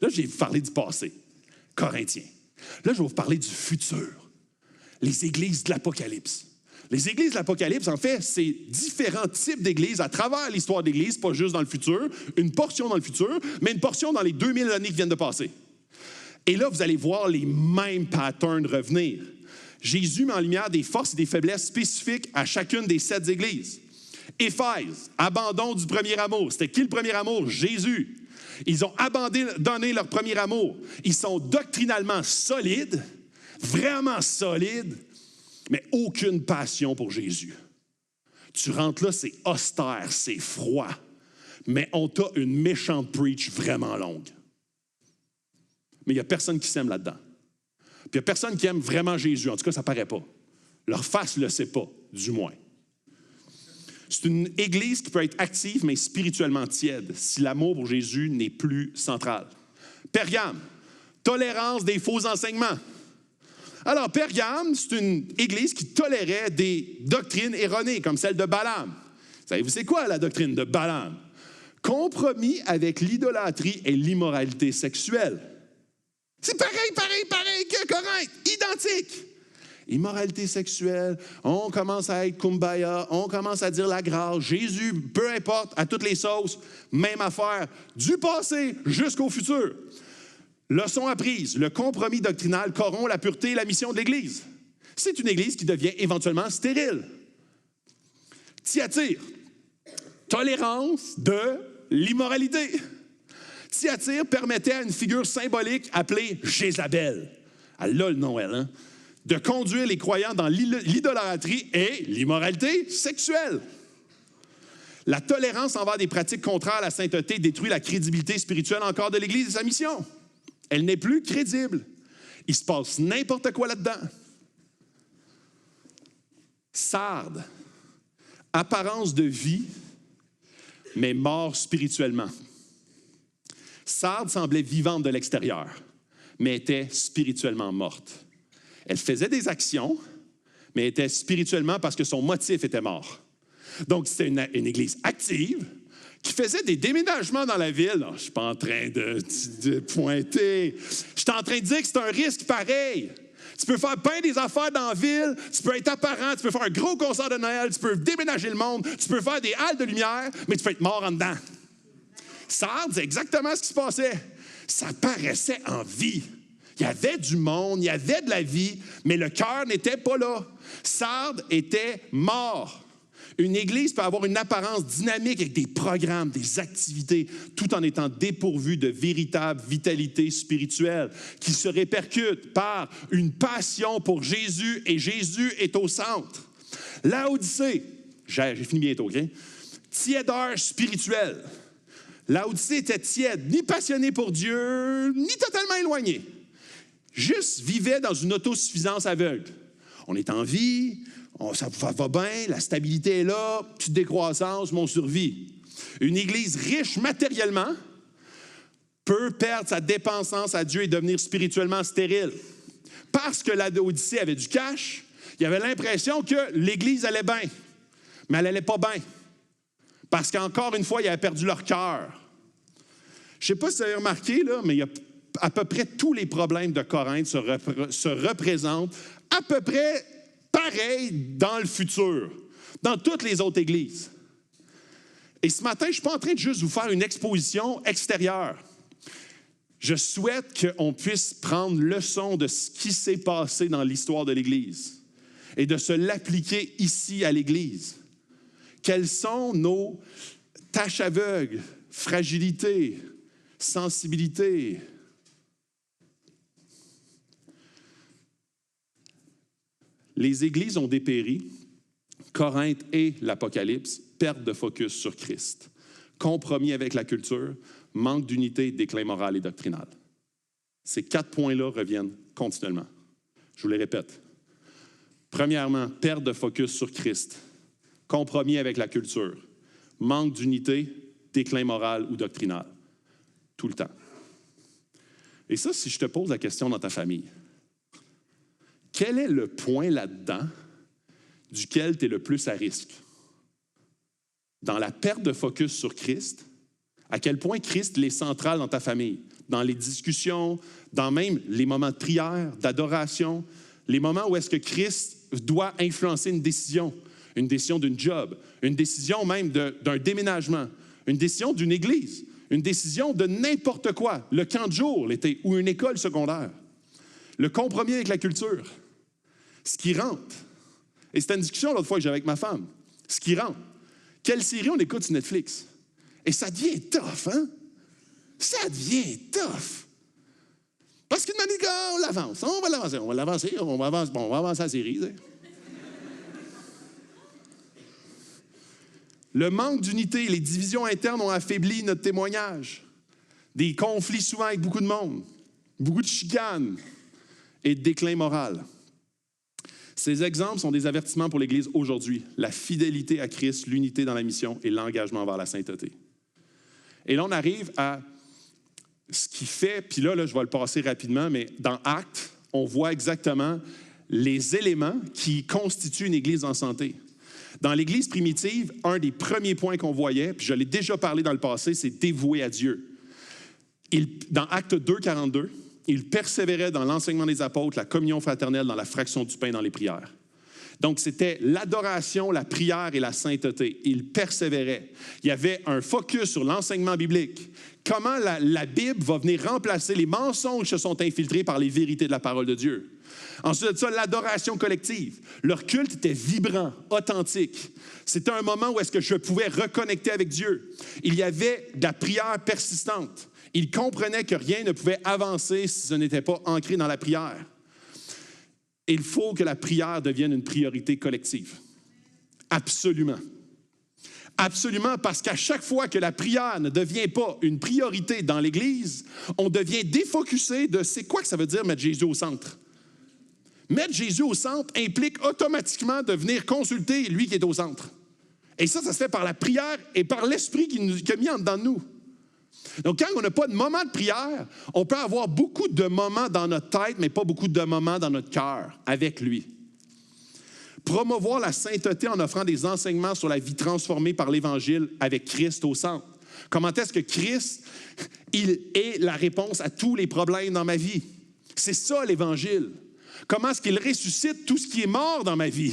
Là, j'ai parlé du passé, Corinthiens. Là, je vais vous parler du futur, les églises de l'Apocalypse. Les églises de l'Apocalypse, en fait, c'est différents types d'églises à travers l'histoire de l'Église, pas juste dans le futur, une portion dans le futur, mais une portion dans les 2000 années qui viennent de passer. Et là, vous allez voir les mêmes patterns revenir. Jésus met en lumière des forces et des faiblesses spécifiques à chacune des 7 églises. Éphèse, abandon du premier amour. C'était qui le premier amour? Jésus. Ils ont abandonné leur premier amour. Ils sont doctrinalement solides, vraiment solides, mais aucune passion pour Jésus. Tu rentres là, c'est austère, c'est froid, mais on t'a une méchante preach vraiment longue. Mais il n'y a personne qui s'aime là-dedans. Puis il n'y a personne qui aime vraiment Jésus. En tout cas, ça ne paraît pas. Leur face ne le sait pas, du moins. C'est une église qui peut être active, mais spirituellement tiède, si l'amour pour Jésus n'est plus central. Pergame, tolérance des faux enseignements. Alors, Pergame, c'est une église qui tolérait des doctrines erronées, comme celle de Balaam. Savez-vous, c'est quoi la doctrine de Balaam? Compromis avec l'idolâtrie et l'immoralité sexuelle. C'est pareil que Corinthe, identique. Immoralité sexuelle, on commence à être kumbaya, on commence à dire la grâce, Jésus, peu importe, à toutes les sauces, même affaire, du passé jusqu'au futur. Leçon apprise, le compromis doctrinal corrompt la pureté et la mission de l'Église. C'est une Église qui devient éventuellement stérile. Thyatire, tolérance de l'immoralité. Thyatire permettait à une figure symbolique appelée Jézabel, elle a le nom, elle, hein, de conduire les croyants dans l'idolâtrie et l'immoralité sexuelle. La tolérance envers des pratiques contraires à la sainteté détruit la crédibilité spirituelle encore de l'Église et sa mission. Elle n'est plus crédible. Il se passe n'importe quoi là-dedans. Sardes, apparence de vie, mais mort spirituellement. Sardes semblait vivante de l'extérieur, mais était spirituellement morte. Elle faisait des actions, mais était spirituellement parce que son motif était mort. Donc, c'était une église active qui faisait des déménagements dans la ville. Non, je ne suis pas en train de pointer. Je suis en train de dire que c'est un risque pareil. Tu peux faire bien des affaires dans la ville, tu peux être apparent, tu peux faire un gros concert de Noël, tu peux déménager le monde, tu peux faire des halles de lumière, mais tu peux être mort en dedans. Sardes, c'est exactement ce qui se passait. Ça paraissait en vie. Il y avait du monde, il y avait de la vie, mais le cœur n'était pas là. Sardes était mort. Une église peut avoir une apparence dynamique avec des programmes, des activités, tout en étant dépourvue de véritable vitalité spirituelle qui se répercute par une passion pour Jésus et Jésus est au centre. Laodicée, j'ai fini bientôt, OK? Tiédeur spirituelle. Laodicée était tiède, ni passionnée pour Dieu, ni totalement éloignée. Juste vivait dans une autosuffisance aveugle. On est en vie, ça va bien, la stabilité est là, petite décroissance, mais on survit. Une église riche matériellement peut perdre sa dépendance à Dieu et devenir spirituellement stérile. Parce que la Laodicée avait du cash, il y avait l'impression que l'église allait bien, mais elle n'allait pas bien. Parce qu'encore une fois, ils avaient perdu leur cœur. Je ne sais pas si vous avez remarqué, là, mais il y a à peu près tous les problèmes de Corinthe se représentent à peu près pareil dans le futur, dans toutes les autres églises. Et ce matin, je ne suis pas en train de juste vous faire une exposition extérieure. Je souhaite qu'on puisse prendre leçon de ce qui s'est passé dans l'histoire de l'Église et de se l'appliquer ici à l'Église. Quelles sont nos taches aveugles, fragilités, sensibilités? Les églises ont dépéri, Corinthe et l'Apocalypse, perte de focus sur Christ, compromis avec la culture, manque d'unité, déclin moral et doctrinal. Ces 4 points-là reviennent continuellement. Je vous les répète. Premièrement, perte de focus sur Christ, compromis avec la culture, manque d'unité, déclin moral ou doctrinal. Tout le temps. Et ça, si je te pose la question dans ta famille, quel est le point là-dedans duquel tu es le plus à risque? Dans la perte de focus sur Christ, à quel point Christ est central dans ta famille? Dans les discussions, dans même les moments de prière, d'adoration, les moments où est-ce que Christ doit influencer une décision d'une job, une décision même d'un déménagement, une décision d'une église, une décision de n'importe quoi, le camp de jour, l'été, ou une école secondaire. Le compromis avec la culture. Ce qui rentre. Et c'était une discussion l'autre fois que j'avais avec ma femme. Ce qui rentre. Quelle série on écoute sur Netflix? Et ça devient tough, hein? Ça devient tough. Parce qu'une manière, on l'avance. On va avancer la série. T'sais. Le manque d'unité, les divisions internes ont affaibli notre témoignage. Des conflits souvent avec beaucoup de monde, beaucoup de chicanes et de déclin moral. Ces exemples sont des avertissements pour l'Église aujourd'hui. La fidélité à Christ, l'unité dans la mission et l'engagement vers la sainteté. Et là, on arrive à ce qui fait, puis là, je vais le passer rapidement, mais dans Actes, on voit exactement les éléments qui constituent une Église en santé. Dans l'Église primitive, un des premiers points qu'on voyait, puis je l'ai déjà parlé dans le passé, c'est dévoué à Dieu. Dans Actes 2, 42, il persévérait dans l'enseignement des apôtres, la communion fraternelle, dans la fraction du pain, dans les prières. Donc, c'était l'adoration, la prière et la sainteté. Il persévérait. Il y avait un focus sur l'enseignement biblique. Comment la Bible va venir remplacer les mensonges qui se sont infiltrés par les vérités de la parole de Dieu. Ensuite de ça, l'adoration collective. Leur culte était vibrant, authentique. C'était un moment où est-ce que je pouvais reconnecter avec Dieu. Il y avait de la prière persistante. Il comprenait que rien ne pouvait avancer si ce n'était pas ancré dans la prière. Il faut que la prière devienne une priorité collective. Absolument. Absolument, parce qu'à chaque fois que la prière ne devient pas une priorité dans l'Église, on devient défocusé de c'est quoi que ça veut dire mettre Jésus au centre. Mettre Jésus au centre implique automatiquement de venir consulter lui qui est au centre. Et ça se fait par la prière et par l'Esprit qui a mis en dedans de nous. Donc, quand on n'a pas de moment de prière, on peut avoir beaucoup de moments dans notre tête, mais pas beaucoup de moments dans notre cœur avec lui. Promouvoir la sainteté en offrant des enseignements sur la vie transformée par l'Évangile avec Christ au centre. Comment est-ce que Christ, il est la réponse à tous les problèmes dans ma vie? C'est ça l'Évangile. Comment est-ce qu'il ressuscite tout ce qui est mort dans ma vie?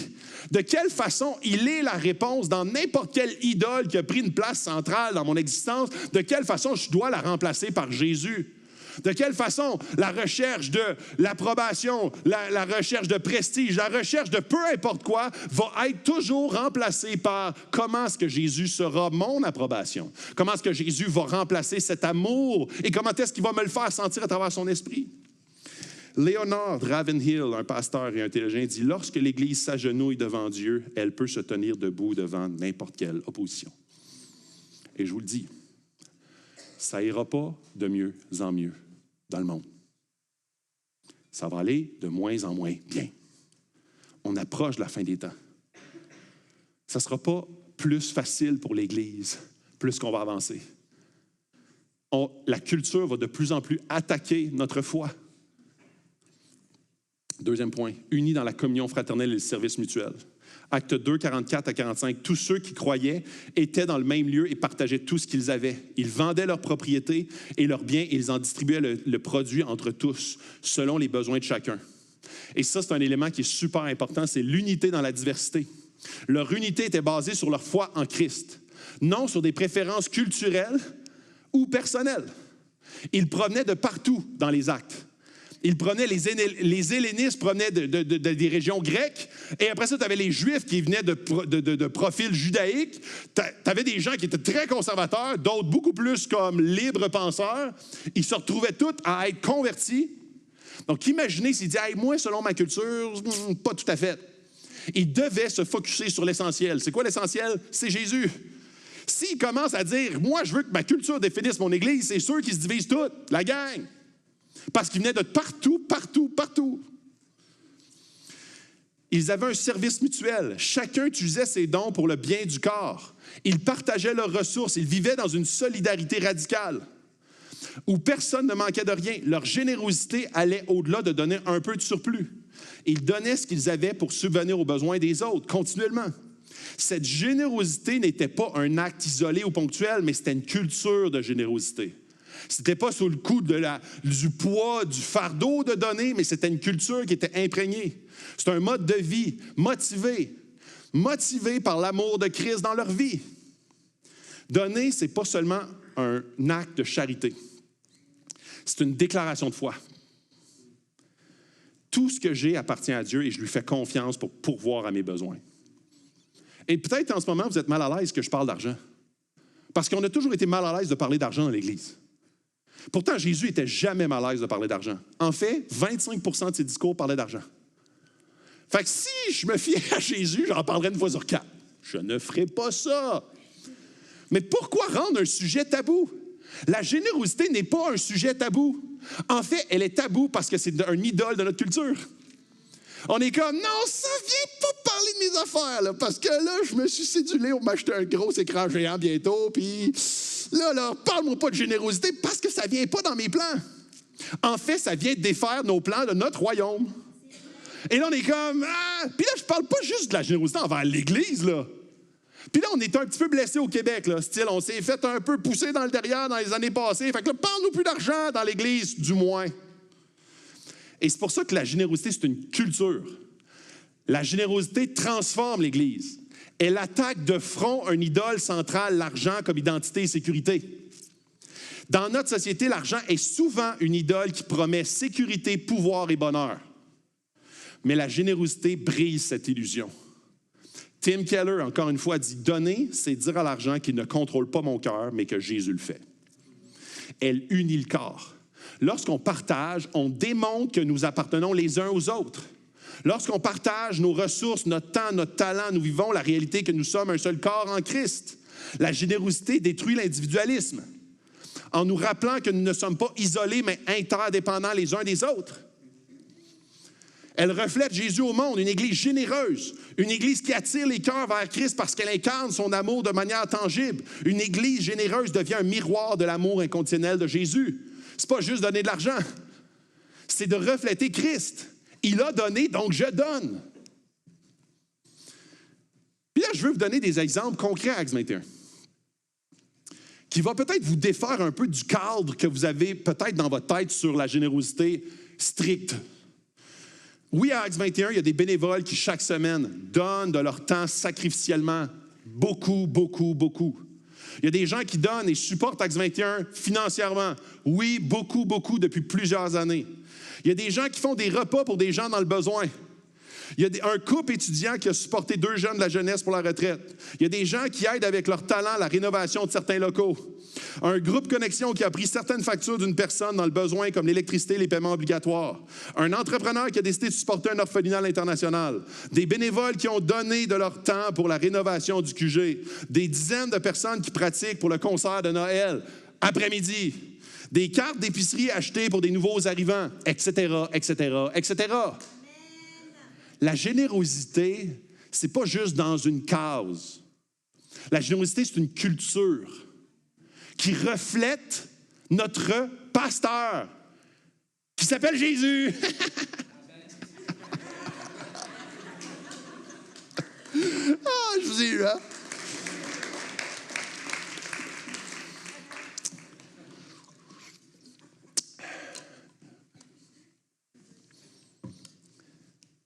De quelle façon il est la réponse dans n'importe quelle idole qui a pris une place centrale dans mon existence? De quelle façon je dois la remplacer par Jésus? De quelle façon la recherche de l'approbation, la recherche de prestige, la recherche de peu importe quoi va être toujours remplacée par comment est-ce que Jésus sera mon approbation? Comment est-ce que Jésus va remplacer cet amour? Et comment est-ce qu'il va me le faire sentir à travers son esprit? Leonard Ravenhill, un pasteur et un théologien, dit « Lorsque l'Église s'agenouille devant Dieu, elle peut se tenir debout devant n'importe quelle opposition. » Et je vous le dis, ça n'ira pas de mieux en mieux dans le monde. Ça va aller de moins en moins bien. On approche de la fin des temps. Ça ne sera pas plus facile pour l'Église, plus qu'on va avancer. La culture va de plus en plus attaquer notre foi. Deuxième point, unis dans la communion fraternelle et le service mutuel. Actes 2, 44 à 45, tous ceux qui croyaient étaient dans le même lieu et partageaient tout ce qu'ils avaient. Ils vendaient leurs propriétés et leurs biens et ils en distribuaient le produit entre tous, selon les besoins de chacun. Et ça, c'est un élément qui est super important, c'est l'unité dans la diversité. Leur unité était basée sur leur foi en Christ, non sur des préférences culturelles ou personnelles. Ils provenaient de partout dans les actes. Ils prenaient les hellénistes provenaient des régions grecques, et après ça, tu avais les Juifs qui venaient de profils judaïques. Tu avais des gens qui étaient très conservateurs, d'autres beaucoup plus comme libres penseurs. Ils se retrouvaient tous à être convertis. Donc, imaginez s'ils disaient hey, « moi, selon ma culture, pas tout à fait ». Ils devaient se focusser sur l'essentiel. C'est quoi l'essentiel? C'est Jésus. S'ils commencent à dire « moi, je veux que ma culture définisse mon Église », c'est sûr qu'ils se divisent tous, la gang. Parce qu'ils venaient de partout, partout, partout. Ils avaient un service mutuel. Chacun utilisait ses dons pour le bien du corps. Ils partageaient leurs ressources. Ils vivaient dans une solidarité radicale où personne ne manquait de rien. Leur générosité allait au-delà de donner un peu de surplus. Ils donnaient ce qu'ils avaient pour subvenir aux besoins des autres, continuellement. Cette générosité n'était pas un acte isolé ou ponctuel, mais c'était une culture de générosité. C'était pas sous le coup du poids, du fardeau de donner, mais c'était une culture qui était imprégnée. C'est un mode de vie motivé par l'amour de Christ dans leur vie. Donner, c'est pas seulement un acte de charité. C'est une déclaration de foi. Tout ce que j'ai appartient à Dieu et je lui fais confiance pour pourvoir à mes besoins. Et peut-être en ce moment, vous êtes mal à l'aise que je parle d'argent. Parce qu'on a toujours été mal à l'aise de parler d'argent dans l'Église. Pourtant, Jésus n'était jamais mal à l'aise de parler d'argent. En fait, 25% de ses discours parlaient d'argent. Fait que si je me fiais à Jésus, j'en parlerais une fois sur 4. Je ne ferai pas ça. Mais pourquoi rendre un sujet tabou? La générosité n'est pas un sujet tabou. En fait, elle est tabou parce que c'est un idole de notre culture. On est comme, non, ça vient pas parler de mes affaires, là, parce que là, je me suis cédulé, on m'a acheté un gros écran géant bientôt, puis là, parle-moi pas de générosité parce que ça vient pas dans mes plans. En fait, ça vient défaire nos plans de notre royaume. Et là, on est comme, puis là, je parle pas juste de la générosité envers l'Église, là. Puis là, on est un petit peu blessé au Québec, là. Style, on s'est fait un peu pousser dans le derrière dans les années passées. Fait que là, parle-nous plus d'argent dans l'Église, du moins. Et c'est pour ça que la générosité, c'est une culture. La générosité transforme l'Église. Elle attaque de front un idole central, l'argent comme identité et sécurité. Dans notre société, l'argent est souvent une idole qui promet sécurité, pouvoir et bonheur. Mais la générosité brise cette illusion. Tim Keller, encore une fois, dit « Donner, c'est dire à l'argent qu'il ne contrôle pas mon cœur, mais que Jésus le fait. » elle unit le corps. Lorsqu'on partage, on démontre que nous appartenons les uns aux autres. Lorsqu'on partage nos ressources, notre temps, notre talent, nous vivons la réalité que nous sommes un seul corps en Christ. La générosité détruit l'individualisme en nous rappelant que nous ne sommes pas isolés, mais interdépendants les uns des autres. Elle reflète Jésus au monde, une Église généreuse, une Église qui attire les cœurs vers Christ parce qu'elle incarne son amour de manière tangible. Une Église généreuse devient un miroir de l'amour inconditionnel de Jésus. Ce n'est pas juste donner de l'argent, c'est de refléter Christ. Il a donné, donc je donne. Puis là, je veux vous donner des exemples concrets à Acts 21, qui va peut-être vous défaire un peu du cadre que vous avez peut-être dans votre tête sur la générosité stricte. Oui, à Acts 21, il y a des bénévoles qui, chaque semaine, donnent de leur temps sacrificiellement. Beaucoup, beaucoup, beaucoup. Il y a des gens qui donnent et supportent Acts 21 financièrement. Oui, beaucoup, beaucoup, depuis plusieurs années. Il y a des gens qui font des repas pour des gens dans le besoin. Il y a un couple étudiant qui a supporté 2 jeunes de la jeunesse pour la retraite. Il y a des gens qui aident avec leur talent la rénovation de certains locaux. Un groupe Connexion qui a pris certaines factures d'une personne dans le besoin, comme l'électricité et les paiements obligatoires. Un entrepreneur qui a décidé de supporter un orphelinat à l'international. Des bénévoles qui ont donné de leur temps pour la rénovation du QG. Des dizaines de personnes qui pratiquent pour le concert de Noël après-midi. Des cartes d'épicerie achetées pour des nouveaux arrivants, etc., etc., etc. La générosité, ce n'est pas juste dans une case. La générosité, c'est une culture qui reflète notre pasteur, qui s'appelle Jésus. Ah, je vous ai eu, hein?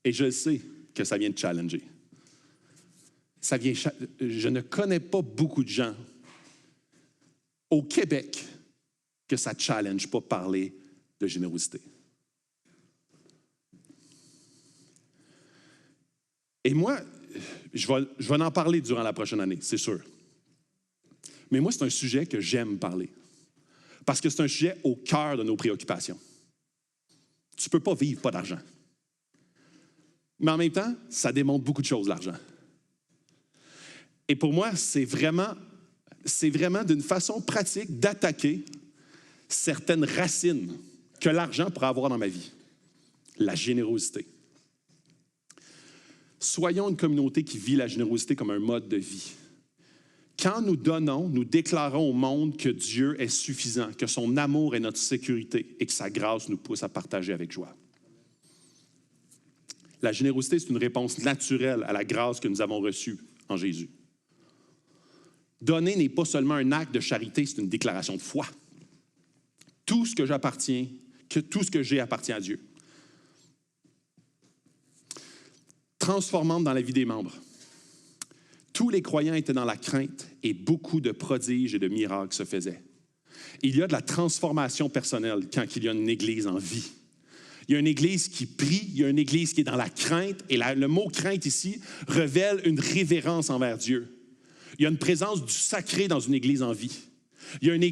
Et je sais que ça vient de challenger. Je ne connais pas beaucoup de gens au Québec que ça ne challenge pas parler de générosité. Et moi, je vais en parler durant la prochaine année, c'est sûr. Mais moi, c'est un sujet que j'aime parler. Parce que c'est un sujet au cœur de nos préoccupations. Tu ne peux pas vivre pas d'argent. Mais en même temps, ça démontre beaucoup de choses, l'argent. Et pour moi, c'est vraiment d'une façon pratique d'attaquer certaines racines que l'argent pourrait avoir dans ma vie. La générosité. Soyons une communauté qui vit la générosité comme un mode de vie. Quand nous donnons, nous déclarons au monde que Dieu est suffisant, que son amour est notre sécurité et que sa grâce nous pousse à partager avec joie. La générosité, c'est une réponse naturelle à la grâce que nous avons reçue en Jésus. Donner n'est pas seulement un acte de charité, c'est une déclaration de foi. Tout ce que tout ce que j'ai appartient à Dieu. Transformante dans la vie des membres. Tous les croyants étaient dans la crainte et beaucoup de prodiges et de miracles se faisaient. Il y a de la transformation personnelle quand il y a une Église en vie. Il y a une Église qui prie, il y a une Église qui est dans la crainte, et le mot crainte ici révèle une révérence envers Dieu. Il y a une présence du sacré dans une Église en vie. Il y a une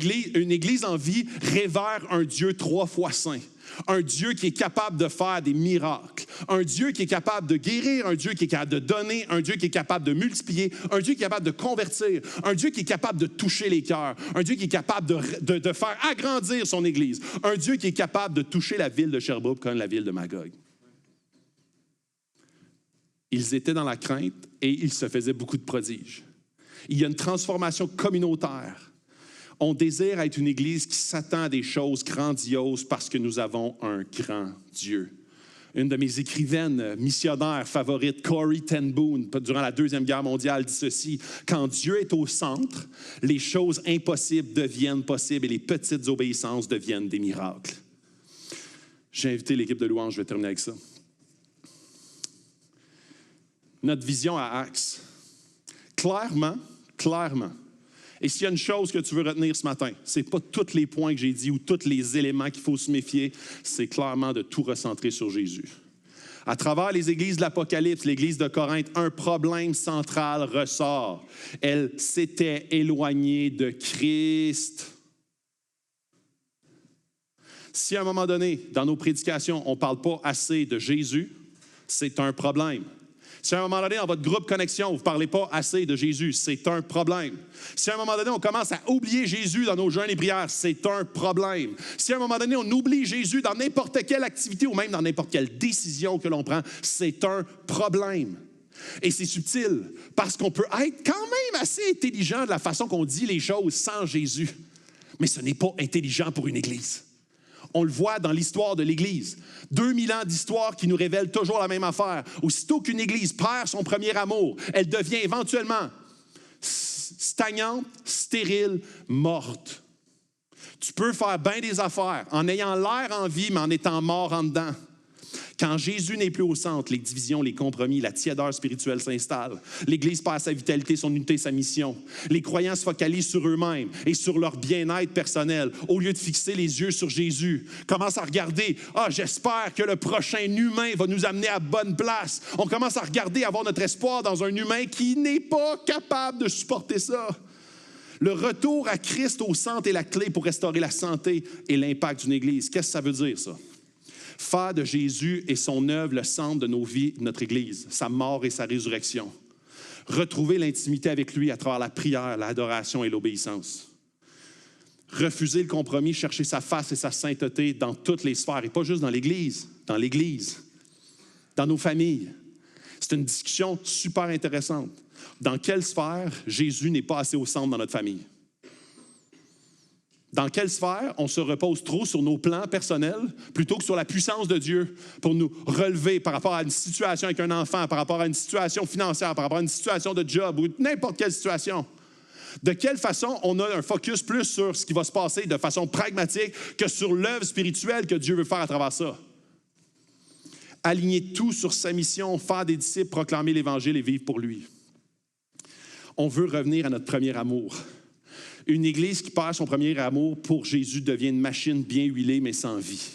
église en vie révère un Dieu 3 fois saint, un Dieu qui est capable de faire des miracles, un Dieu qui est capable de guérir, un Dieu qui est capable de donner, un Dieu qui est capable de multiplier, un Dieu qui est capable de convertir, un Dieu qui est capable de toucher les cœurs, un Dieu qui est capable de faire agrandir son Église, un Dieu qui est capable de toucher la ville de Sherbrooke comme la ville de Magog. Ils étaient dans la crainte et ils se faisaient beaucoup de prodiges. Il y a une transformation communautaire. On désire être une Église qui s'attend à des choses grandioses parce que nous avons un grand Dieu. Une de mes écrivaines missionnaires favorites, Corrie ten Boom, durant la Deuxième Guerre mondiale, dit ceci: « Quand Dieu est au centre, les choses impossibles deviennent possibles et les petites obéissances deviennent des miracles. » J'ai invité l'équipe de louange, je vais terminer avec ça. Notre vision à Axe, clairement, et s'il y a une chose que tu veux retenir ce matin, ce n'est pas tous les points que j'ai dit ou tous les éléments qu'il faut se méfier, c'est clairement de tout recentrer sur Jésus. À travers les églises de l'Apocalypse, l'église de Corinthe, un problème central ressort. Elle s'était éloignée de Christ. Si à un moment donné, dans nos prédications, on ne parle pas assez de Jésus, c'est un problème. Si à un moment donné, dans votre groupe Connexion, vous ne parlez pas assez de Jésus, c'est un problème. Si à un moment donné, on commence à oublier Jésus dans nos jeûnes et prières, c'est un problème. Si à un moment donné, on oublie Jésus dans n'importe quelle activité ou même dans n'importe quelle décision que l'on prend, c'est un problème. Et c'est subtil, parce qu'on peut être quand même assez intelligent de la façon qu'on dit les choses sans Jésus. Mais ce n'est pas intelligent pour une Église. On le voit dans l'histoire de l'Église. 2000 ans d'histoire qui nous révèlent toujours la même affaire. Aussitôt qu'une Église perd son premier amour, elle devient éventuellement stagnante, stérile, morte. Tu peux faire bien des affaires en ayant l'air en vie, mais en étant mort en dedans. Quand Jésus n'est plus au centre, les divisions, les compromis, la tiédeur spirituelle s'installe. L'Église perd sa vitalité, son unité, sa mission. Les croyants se focalisent sur eux-mêmes et sur leur bien-être personnel au lieu de fixer les yeux sur Jésus. Commence à regarder, j'espère que le prochain humain va nous amener à bonne place. On commence à regarder, à avoir notre espoir dans un humain qui n'est pas capable de supporter ça. Le retour à Christ au centre est la clé pour restaurer la santé et l'impact d'une Église. Qu'est-ce que ça veut dire, ça? Faire de Jésus et son œuvre le centre de nos vies, de notre Église, sa mort et sa résurrection. Retrouver l'intimité avec lui à travers la prière, l'adoration et l'obéissance. Refuser le compromis, chercher sa face et sa sainteté dans toutes les sphères, et pas juste dans l'Église, dans nos familles. C'est une discussion super intéressante. Dans quelle sphère Jésus n'est pas assez au centre dans notre famille? Dans quelle sphère on se repose trop sur nos plans personnels plutôt que sur la puissance de Dieu pour nous relever par rapport à une situation avec un enfant, par rapport à une situation financière, par rapport à une situation de job ou n'importe quelle situation? De quelle façon on a un focus plus sur ce qui va se passer de façon pragmatique que sur l'œuvre spirituelle que Dieu veut faire à travers ça? Aligner tout sur sa mission, faire des disciples, proclamer l'Évangile et vivre pour lui. On veut revenir à notre premier amour. Une Église qui perd son premier amour pour Jésus devient une machine bien huilée, mais sans vie.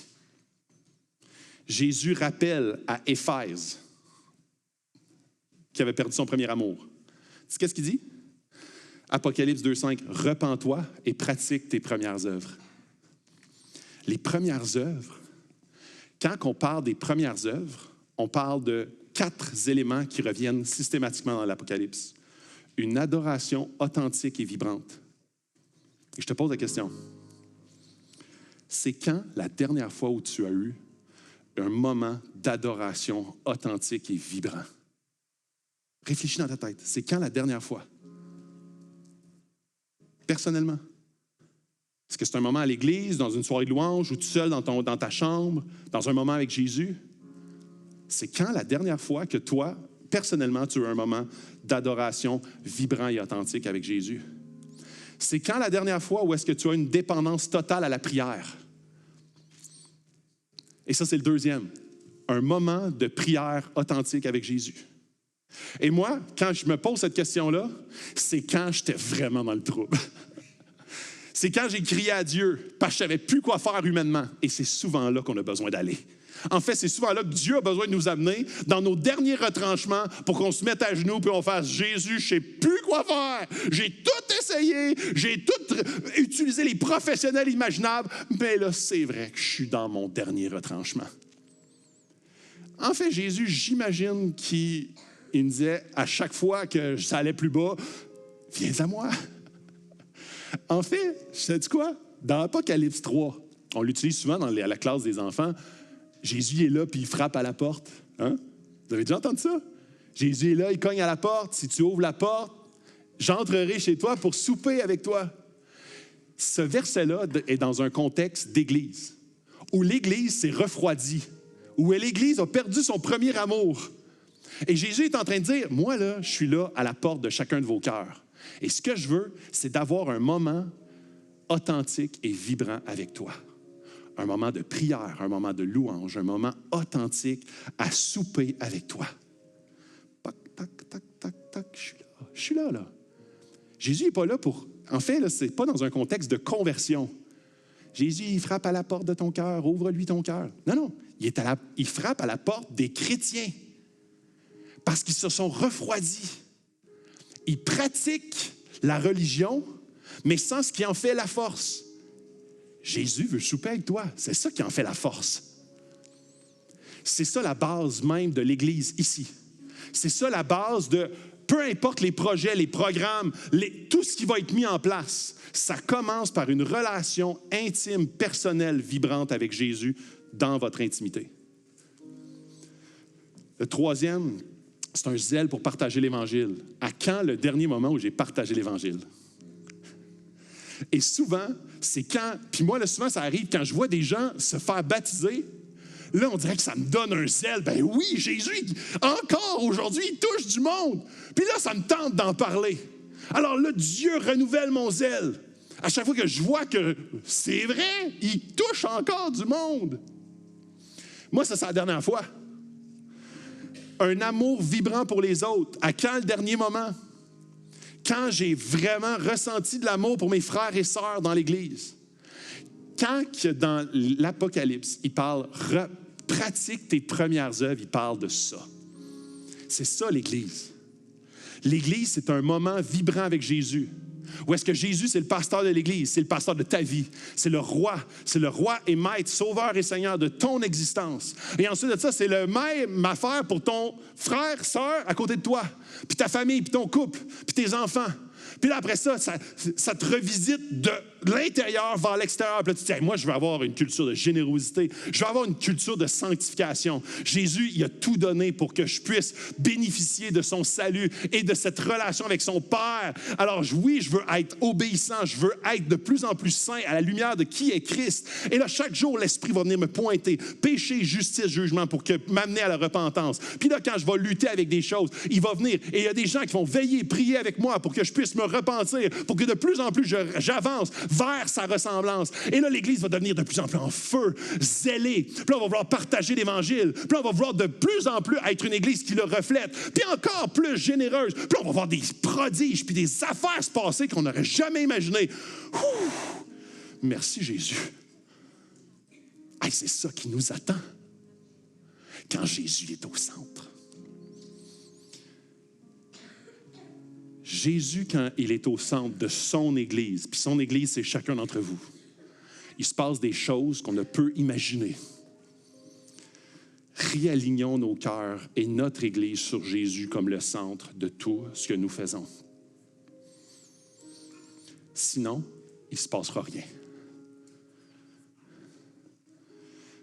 Jésus rappelle à Éphèse qui avait perdu son premier amour. Qu'est-ce qu'il dit? Apocalypse 2,5, « Repens-toi et pratique tes premières œuvres. » Les premières œuvres, quand on parle des premières œuvres, on parle de 4 éléments qui reviennent systématiquement dans l'Apocalypse. Une adoration authentique et vibrante. Et je te pose la question. C'est quand la dernière fois où tu as eu un moment d'adoration authentique et vibrant? Réfléchis dans ta tête. C'est quand la dernière fois? Personnellement. Est-ce que c'est un moment à l'église, dans une soirée de louange, ou tout seul dans ta chambre, dans un moment avec Jésus? C'est quand la dernière fois que toi, personnellement, tu as eu un moment d'adoration vibrant et authentique avec Jésus? C'est quand la dernière fois où est-ce que tu as une dépendance totale à la prière? Et ça, c'est le deuxième. Un moment de prière authentique avec Jésus. Et moi, quand je me pose cette question-là, c'est quand j'étais vraiment dans le trouble. C'est quand j'ai crié à Dieu, parce que je ne savais plus quoi faire humainement. Et c'est souvent là qu'on a besoin d'aller. En fait, c'est souvent là que Dieu a besoin de nous amener dans nos derniers retranchements pour qu'on se mette à genoux et on fasse « Jésus, je ne sais plus quoi faire. J'ai tout essayé, j'ai tout utilisé les professionnels imaginables, mais là, c'est vrai que je suis dans mon dernier retranchement. » En fait, Jésus, j'imagine qu'il me disait à chaque fois que ça allait plus bas, « Viens à moi. » En fait, sais-tu quoi? Dans Apocalypse 3, on l'utilise souvent à la classe des enfants, Jésus est là puis il frappe à la porte. Hein? Vous avez déjà entendu ça? Jésus est là, il cogne à la porte. Si tu ouvres la porte, j'entrerai chez toi pour souper avec toi. Ce verset-là est dans un contexte d'église, où l'église s'est refroidie, où l'église a perdu son premier amour. Et Jésus est en train de dire, moi là, je suis là à la porte de chacun de vos cœurs. Et ce que je veux, c'est d'avoir un moment authentique et vibrant avec toi. Un moment de prière, un moment de louange, un moment authentique à souper avec toi. Tac, tac, tac, tac, tac, je suis là. Jésus n'est pas là pour... En fait, ce n'est pas dans un contexte de conversion. Jésus, il frappe à la porte de ton cœur, ouvre-lui ton cœur. Non, il frappe à la porte des chrétiens parce qu'ils se sont refroidis. Ils pratiquent la religion, mais sans ce qui en fait la force. Jésus veut souper avec toi. C'est ça qui en fait la force. C'est ça la base même de l'Église ici. C'est ça la base de, peu importe les projets, les programmes, tout ce qui va être mis en place, ça commence par une relation intime, personnelle, vibrante avec Jésus dans votre intimité. Le troisième, c'est un zèle pour partager l'Évangile. À quand le dernier moment où j'ai partagé l'Évangile? Et souvent, c'est quand, puis moi, là, souvent, ça arrive quand je vois des gens se faire baptiser. Là, on dirait que ça me donne un zèle. Ben oui, Jésus, encore aujourd'hui, il touche du monde. Puis là, ça me tente d'en parler. Alors là, Dieu renouvelle mon zèle. À chaque fois que je vois que c'est vrai, il touche encore du monde. Moi, ça, c'est la dernière fois. Un amour vibrant pour les autres. À quand le dernier moment? Quand j'ai vraiment ressenti de l'amour pour mes frères et sœurs dans l'Église. Quand dans l'Apocalypse, il parle « pratique tes premières œuvres », il parle de ça. C'est ça l'Église. L'Église, c'est un moment vibrant avec Jésus. Où est-ce que Jésus, c'est le pasteur de l'Église, c'est le pasteur de ta vie, c'est le roi et maître, sauveur et seigneur de ton existence. Et ensuite de ça, c'est le même affaire pour ton frère, sœur à côté de toi, puis ta famille, puis ton couple, puis tes enfants. Puis là, après ça te revisite de l'intérieur vers l'extérieur. Puis là, tu te dis, hey, moi, je veux avoir une culture de générosité. Je veux avoir une culture de sanctification. Jésus, il a tout donné pour que je puisse bénéficier de son salut et de cette relation avec son Père. Alors, oui, je veux être obéissant. Je veux être de plus en plus saint à la lumière de qui est Christ. Et là, chaque jour, l'Esprit va venir me pointer. Péché, justice, jugement pour m'amener à la repentance. Puis là, quand je vais lutter avec des choses, il va venir. Et il y a des gens qui vont veiller, prier avec moi pour que je puisse me repentir, pour que de plus en plus j'avance vers sa ressemblance. Et là, l'Église va devenir de plus en plus en feu, zélée. Puis là, on va vouloir partager l'Évangile. Puis là, on va vouloir de plus en plus être une Église qui le reflète. Puis encore plus généreuse. Puis là, on va voir des prodiges puis des affaires se passer qu'on n'aurait jamais imaginé. Merci, Jésus. Hey, c'est ça qui nous attend quand Jésus est au centre. Jésus, quand il est au centre de son Église, puis son Église, c'est chacun d'entre vous, il se passe des choses qu'on ne peut imaginer. Réalignons nos cœurs et notre Église sur Jésus comme le centre de tout ce que nous faisons. Sinon, il ne se passera rien.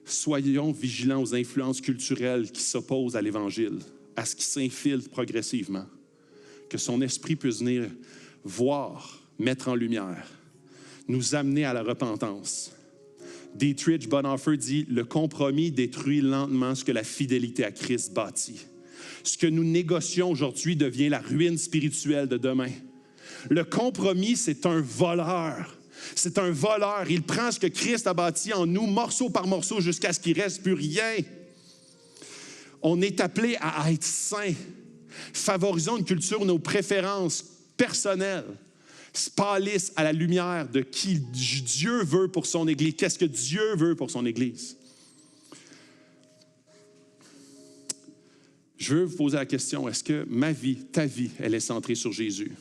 Soyons vigilants aux influences culturelles qui s'opposent à l'Évangile, à ce qui s'infiltre progressivement. Que son esprit puisse venir voir, mettre en lumière, nous amener à la repentance. Dietrich Bonhoeffer dit « Le compromis détruit lentement ce que la fidélité à Christ bâtit. Ce que nous négocions aujourd'hui devient la ruine spirituelle de demain. Le compromis, c'est un voleur. C'est un voleur. Il prend ce que Christ a bâti en nous, morceau par morceau, jusqu'à ce qu'il ne reste plus rien. On est appelé à être saints. Favorisons une culture, nos préférences personnelles, pâlissent à la lumière de qui Dieu veut pour son Église. Qu'est-ce que Dieu veut pour son Église? Je veux vous poser la question, est-ce que ma vie, ta vie, elle est centrée sur Jésus?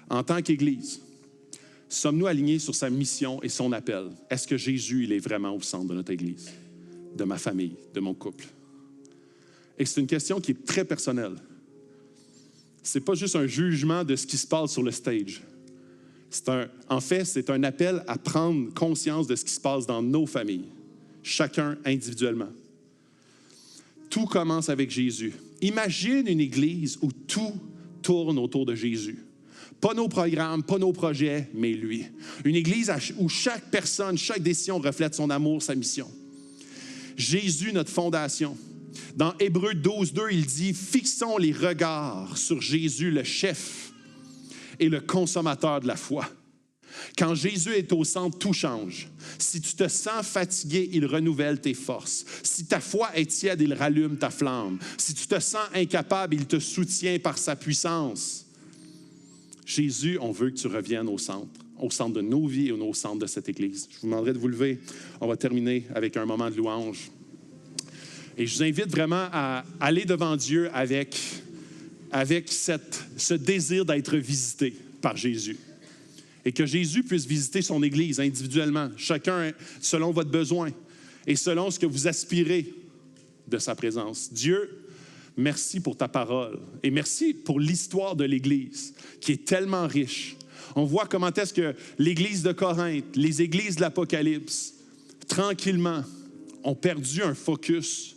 En tant qu'Église, sommes-nous alignés sur sa mission et son appel? Est-ce que Jésus, il est vraiment au centre de notre Église, de ma famille, de mon couple? Et c'est une question qui est très personnelle. Ce n'est pas juste un jugement de ce qui se passe sur le stage. En fait, c'est un appel à prendre conscience de ce qui se passe dans nos familles, chacun individuellement. Tout commence avec Jésus. Imagine une église où tout tourne autour de Jésus. Pas nos programmes, pas nos projets, mais lui. Une église où chaque personne, chaque décision reflète son amour, sa mission. Jésus, notre fondation. Dans Hébreux 12:2, il dit « Fixons les regards sur Jésus, le chef et le consommateur de la foi. » Quand Jésus est au centre, tout change. Si tu te sens fatigué, il renouvelle tes forces. Si ta foi est tiède, il rallume ta flamme. Si tu te sens incapable, il te soutient par sa puissance. Jésus, on veut que tu reviennes au centre de nos vies et au centre de cette Église. Je vous demanderai de vous lever. On va terminer avec un moment de louange. Et je vous invite vraiment à aller devant Dieu avec ce désir d'être visité par Jésus. Et que Jésus puisse visiter son Église individuellement, chacun selon votre besoin et selon ce que vous aspirez de sa présence. Dieu, merci pour ta parole et merci pour l'histoire de l'Église qui est tellement riche. On voit comment est-ce que l'Église de Corinthe, les églises de l'Apocalypse, tranquillement, ont perdu un focus,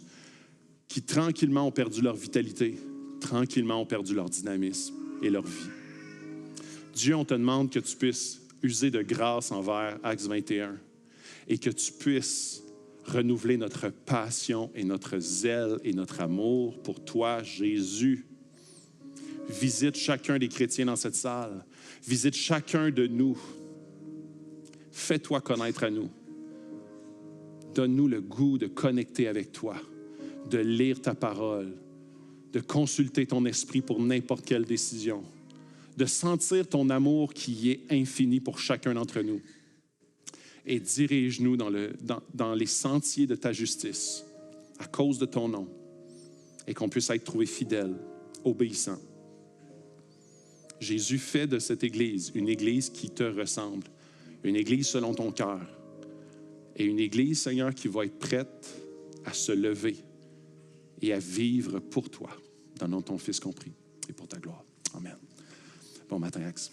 qui tranquillement ont perdu leur vitalité, tranquillement ont perdu leur dynamisme et leur vie. Dieu, on te demande que tu puisses user de grâce envers Acts 21 et que tu puisses renouveler notre passion et notre zèle et notre amour pour toi, Jésus. Visite chacun des chrétiens dans cette salle. Visite chacun de nous. Fais-toi connaître à nous. Donne-nous le goût de connecter avec toi, de lire ta parole, de consulter ton esprit pour n'importe quelle décision, de sentir ton amour qui est infini pour chacun d'entre nous. Et dirige-nous dans les sentiers de ta justice à cause de ton nom et qu'on puisse être trouvé fidèle, obéissant. Jésus, fait de cette Église une Église qui te ressemble, une Église selon ton cœur et une Église, Seigneur, qui va être prête à se lever et à vivre pour toi, dans le nom de ton Fils compris et pour ta gloire. Amen. Bon matin, Axe.